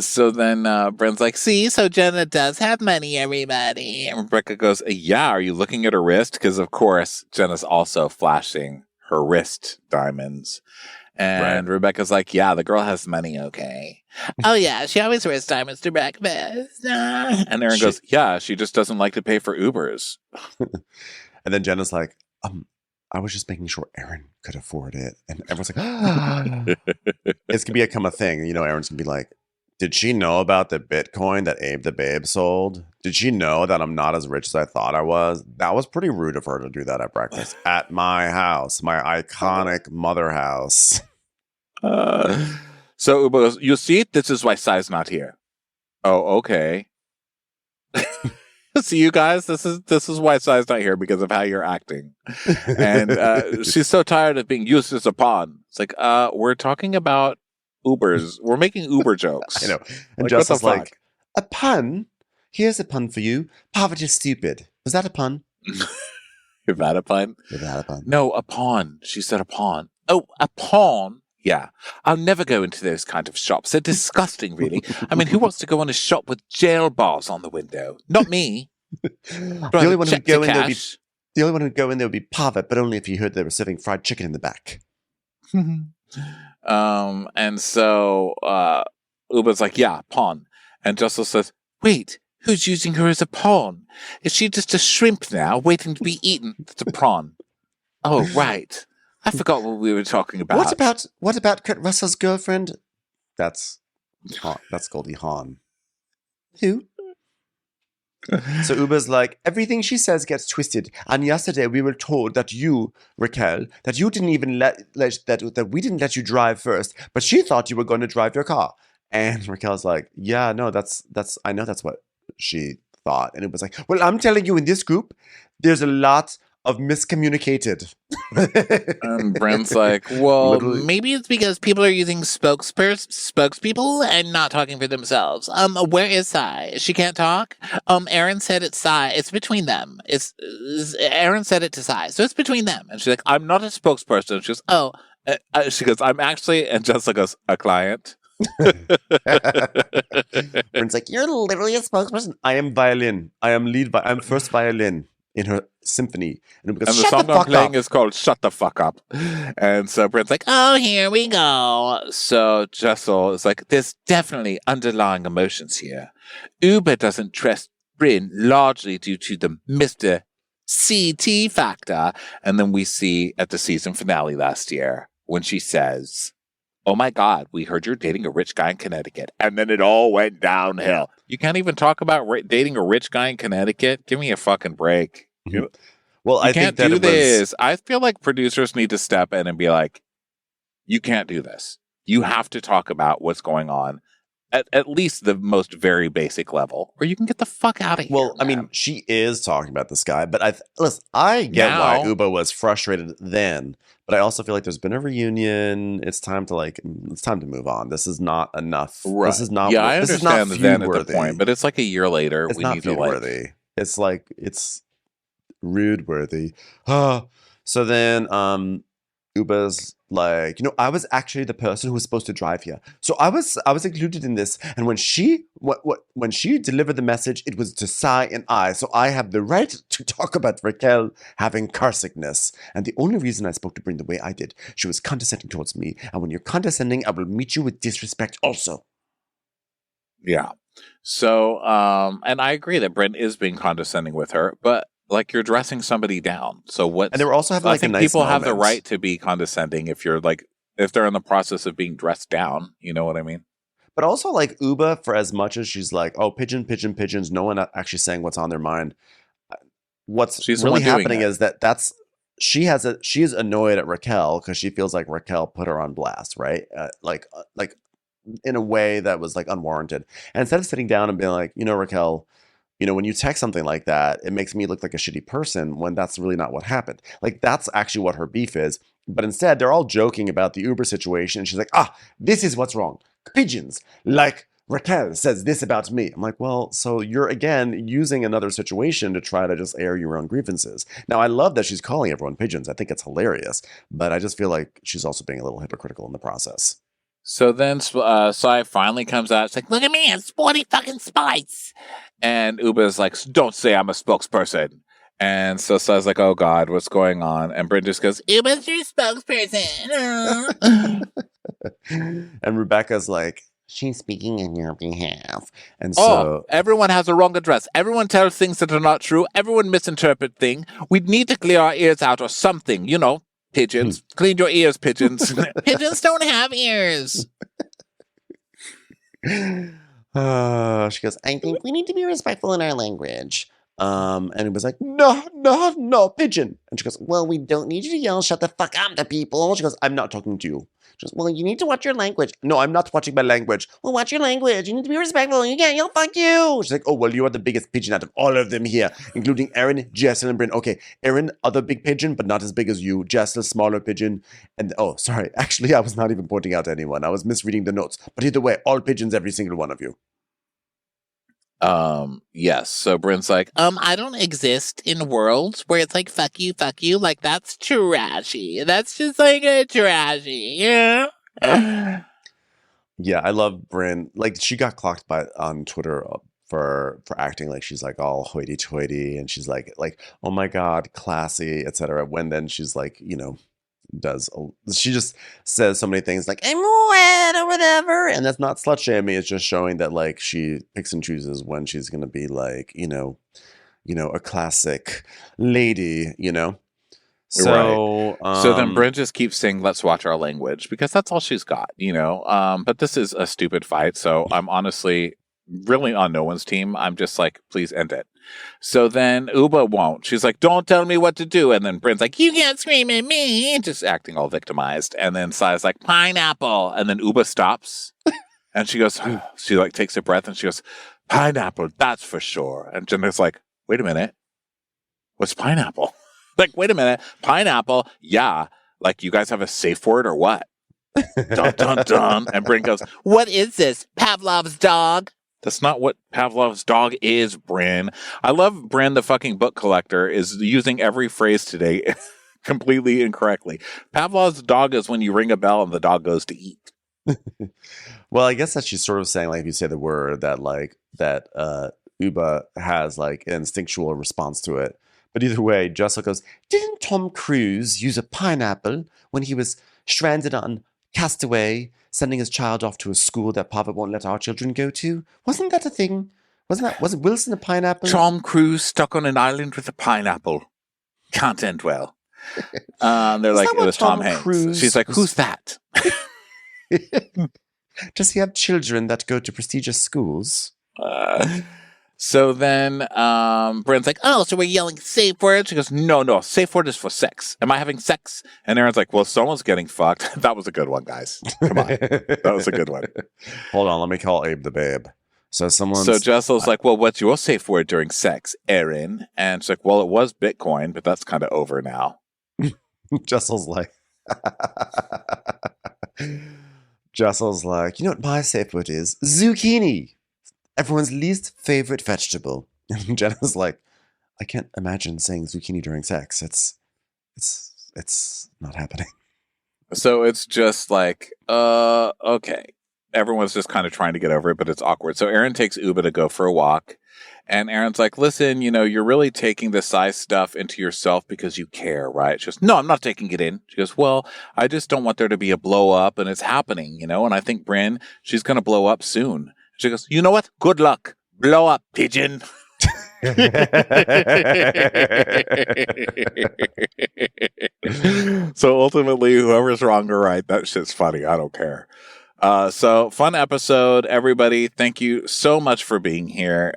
So then Brent's like, see, so Jenna does have money, everybody. And Rebecca goes, yeah, are you looking at her wrist? Because, of course, Jenna's also flashing her wrist diamonds. And Rebecca's like, yeah, the girl has money, okay. Oh, yeah, she always wears diamonds to breakfast. And Aaron goes, yeah, she just doesn't like to pay for Ubers. And then Jenna's like, I was just making sure Aaron could afford it. And everyone's like, it's going to become a thing. You know, Aaron's going to be like, did she know about the Bitcoin that Abe the Babe sold? Did she know that I'm not as rich as I thought I was? That was pretty rude of her to do that at breakfast at my house, my iconic mother house. So Uba goes, you see, this is why Sai's not here. Oh, okay. See, you guys, this is why Sai's not here, because of how you're acting. And she's so tired of being used as a pawn. It's like, we're talking about Ubers. We're making Uber jokes. I know. And Like, Jess what is the like, fuck? a pun? Here's a pun for you. Poverty is stupid. Was that a pun? Is that a pun? Was that a pun? No, a pawn. She said a pawn. Oh, a pawn? Yeah. I'll never go into those kind of shops. They're disgusting, really. I mean, who wants to go in a shop with jail bars on the window? Not me. The only one who'd Check the go in there would be cash. the only one who'd go in there would be Pavet, but only if you heard they were serving fried chicken in the back. And so Uba's like, yeah, pawn. And Jessel says, wait, who's using her as a pawn? Is she just a shrimp now, waiting to be eaten? It's a prawn. Oh, right. I forgot what we were talking about. What about Kurt Russell's girlfriend? That's Goldie Hawn. Who? So Uber's like, everything she says gets twisted. And yesterday we were told that you, Raquel, that you didn't even that we didn't let you drive first, but she thought you were going to drive your car. And Raquel's like, yeah, no, that's I know that's what she thought. And it was like, well, I'm telling you, in this group, there's a lot of miscommunicated. And Brent's like, well, Literally. Maybe it's because people are using spokespeople and not talking for themselves. Where is Sai? She can't talk. Aaron said it's Sai. It's between them. Aaron said it to Sai, so it's between them. and she's like, I'm not a spokesperson. She goes, oh. She goes, I'm actually, and Jessica goes, a client. Brent's like, you're literally a spokesperson. I am violin. I'm first violin in her symphony. And it goes, And the shut song the I'm fuck playing up. is called Shut the Fuck Up. And so Brent's like, Oh, here we go. so Jessel is like, there's definitely underlying emotions here. Uber doesn't trust Bryn largely due to the Mr. CT factor. And then we see at the season finale last year when she says, oh my God, we heard you're dating a rich guy in Connecticut. And then it all went downhill. You can't even talk about dating a rich guy in Connecticut? Give me a fucking break. Well, I You think can't that do it was. this. I feel like producers need to step in and be like, you can't do this. You have to talk about what's going on at least the most very basic level, or you can get the fuck out of here. Well, I man. mean, she is talking about this guy, but listen, I get Now- why Uba was frustrated then, but I also feel like there's been a reunion. It's time to move on. This is not enough. right. This is not. Yeah, I this is not understand then at the feud-worthy. point, but it's like a year later. It's we not need to like. feud-worthy. It's rude worthy. So then Uba's like, I was actually the person who was supposed to drive here. So I was included in this. And when she delivered the message, it was to Sai and I. So I have the right to talk about Raquel having car sickness. And the only reason I spoke to Bryn the way I did, she was condescending towards me. And when you're condescending, I will meet you with disrespect also. Yeah. So, and I agree that Brent is being condescending with her, but like you're dressing somebody down. So what? And they were also having I like a think nice people have the moment. right to be condescending if they're in the process of being dressed down. You know what I mean? But also, like, Uba, for as much as she's like, oh, pigeons, no one actually saying what's on their mind. What's She's the really one doing happening it. is she is annoyed at Raquel because she feels like Raquel put her on blast, right? Like in a way that was like unwarranted. And instead of sitting down and being like, Raquel, when you text something like that, it makes me look like a shitty person when that's really not what happened. Like, that's actually what her beef is. But instead, they're all joking about the Uber situation. And she's like, this is what's wrong. Pigeons, like Raquel says this about me. I'm like, well, so you're again using another situation to try to just air your own grievances. Now, I love that she's calling everyone pigeons. I think it's hilarious, but I just feel like she's also being a little hypocritical in the process. So then Sai finally comes out. It's like, look at me, I'm sporty fucking spice. And Uba's like, don't say I'm a spokesperson. And so Sai's like, oh God, what's going on? And Bryn just goes, Uba's your spokesperson. And Rebecca's like, She's speaking on your behalf. and oh, so everyone has a wrong address. Everyone tells things that are not true. Everyone misinterprets things. We need to clear our ears out or something. You know, pigeons. Clean your ears, pigeons. Pigeons don't have ears. she goes, I think we need to be respectful in our language. and it was like, no, pigeon. And she goes, Well, we don't need you to yell, shut the fuck up to people. she goes, I'm not talking to you. She goes, well, you need to watch your language. No, I'm not watching my language. Well, watch your language. You need to be respectful. You can't yell, fuck you. She's like, oh, well, you are the biggest pigeon out of all of them here, including Erin, Jessel, and Bryn. Okay, Erin, other big pigeon, but not as big as you. Jessel, smaller pigeon. And, oh, sorry. Actually, I was not even pointing out to anyone. I was misreading the notes. But either way, all pigeons, every single one of you. Yes. So Bryn's like, I don't exist in worlds where it's like, fuck you. Like, that's trashy. That's just like a trashy. Yeah. Yeah, I love Bryn. Like, she got clocked on Twitter for acting like she's like all hoity-toity, and she's like, oh my God, classy, etc. When then she's like, she just says so many things like, I'm wet or whatever. And that's not slut shaming. It's just showing that like she picks and chooses when she's going to be like, a classic lady, So, so then Bryn just keeps saying, let's watch our language, because that's all she's got, but this is a stupid fight. So I'm honestly really on no one's team. I'm just like, please end it. So then Uba won't. She's like, don't tell me what to do. And then Bryn's like, you can't scream at me. Just acting all victimized. And then Sai's like, pineapple. And then Uba stops. And she goes, she like takes a breath and she goes, pineapple, that's for sure. And Jenna's like, wait a minute. What's pineapple? Like, wait a minute. Pineapple. Yeah. Like, you guys have a safe word or what? Dun, dun, dun. And Bryn goes, What is this? Pavlov's dog? that's not what Pavlov's dog is, Bryn. I love Bryn, the fucking book collector, is using every phrase today completely incorrectly. Pavlov's dog is when you ring a bell and the dog goes to eat. Well, I guess that she's sort of saying, like, if you say the word that Uba has like an instinctual response to it. But either way, Jessel goes, didn't Tom Cruise use a pineapple when he was stranded on Castaway, sending his child off to a school that Papa won't let our children go to? Wasn't that a thing? Was it Wilson a pineapple? Tom Cruise stuck on an island with a pineapple. Can't end well. They're like, it was Tom Hanks. Cruise She's like, who's that? Does he have children that go to prestigious schools? So then Bryn's like, oh, so we're yelling safe words? She goes, no, safe word is for sex. Am I having sex? And Aaron's like, well, someone's getting fucked. That was a good one, guys. Come on. That was a good one. Hold on, let me call Abe the babe. So Jessel's like, well, what's your safe word during sex, Aaron? And she's like, well, it was Bitcoin, but that's kind of over now. Jessel's like, you know what my safe word is? Zucchini. Everyone's least favorite vegetable. And Jenna's like, I can't imagine saying zucchini during sex. It's not happening. So it's just like, okay. Everyone's just kind of trying to get over it, but it's awkward. So Aaron takes Uba to go for a walk. And Aaron's like, listen, you're really taking the size stuff into yourself because you care, right? She goes, no, I'm not taking it in. She goes, well, I just don't want there to be a blow up, and it's happening, and I think Bryn, she's going to blow up soon. She goes, you know what? Good luck. Blow up, pigeon. So ultimately, whoever's wrong or right, that shit's funny. I don't care. So fun episode, everybody. Thank you so much for being here.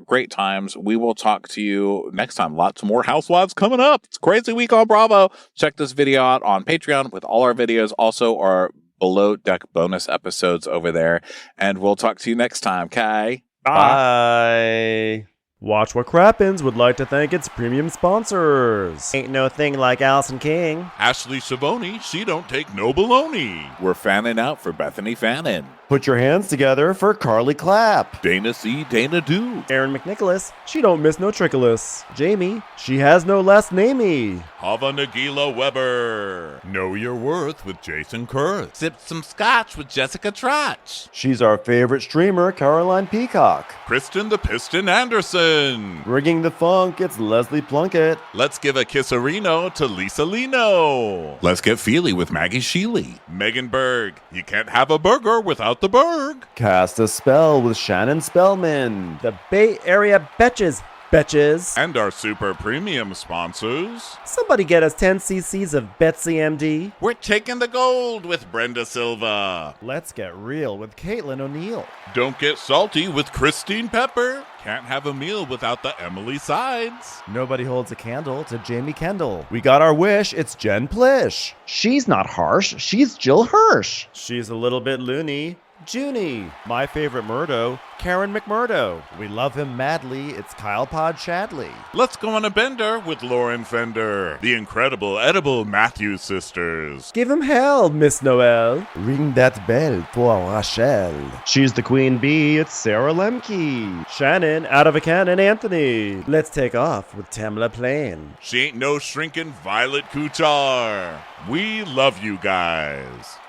Great times. We will talk to you next time. Lots more Housewives coming up. It's a crazy week on Bravo. Check this video out on Patreon with all our videos. Also, our Below Deck bonus episodes over there. And we'll talk to you next time. Okay? Bye. Watch What Crappens would like to thank its premium sponsors. Ain't no thing like Allison King. Ashley Savoni, she don't take no baloney. We're fanning out for Bethany Fannin. Put your hands together for Carly Clapp. Dana C. Dana Do. Aaron McNicholas, she don't miss no trickolas. Jamie, she has no last namey. Hava Nagila Weber. Know Your Worth with Jason Kurth. Sip some scotch with Jessica Trotch. She's our favorite streamer, Caroline Peacock. Kristen the Piston Anderson. Rigging the funk, it's Leslie Plunkett. Let's give a kisserino to Lisa Lino. Let's get feely with Maggie Sheely. Megan Berg. You can't have a burger without the Berg. Cast a spell with Shannon Spellman. The Bay Area Betches. And our super premium sponsors. Somebody get us 10 cc's of Betsy MD. We're taking the gold with Brenda Silva. Let's get real with Caitlin O'Neill. Don't get salty with Christine Pepper. Can't have a meal without the Emily Sides. Nobody holds a candle to Jamie Kendall. We got our wish, it's Jen Plish. She's not harsh, she's Jill Hirsch. She's a little bit loony. Junie. My favorite Murdo, Karen McMurdo. We love him madly, it's Kyle Pod Shadley. Let's go on a bender with Lauren Fender. The incredible edible Matthews sisters. Give him hell, Miss Noel. Ring that bell for Rachel. She's the queen bee, it's Sarah Lemke. Shannon, out of a cannon, Anthony. Let's take off with Tamla Plain. She ain't no shrinking Violet Kuchar. We love you guys.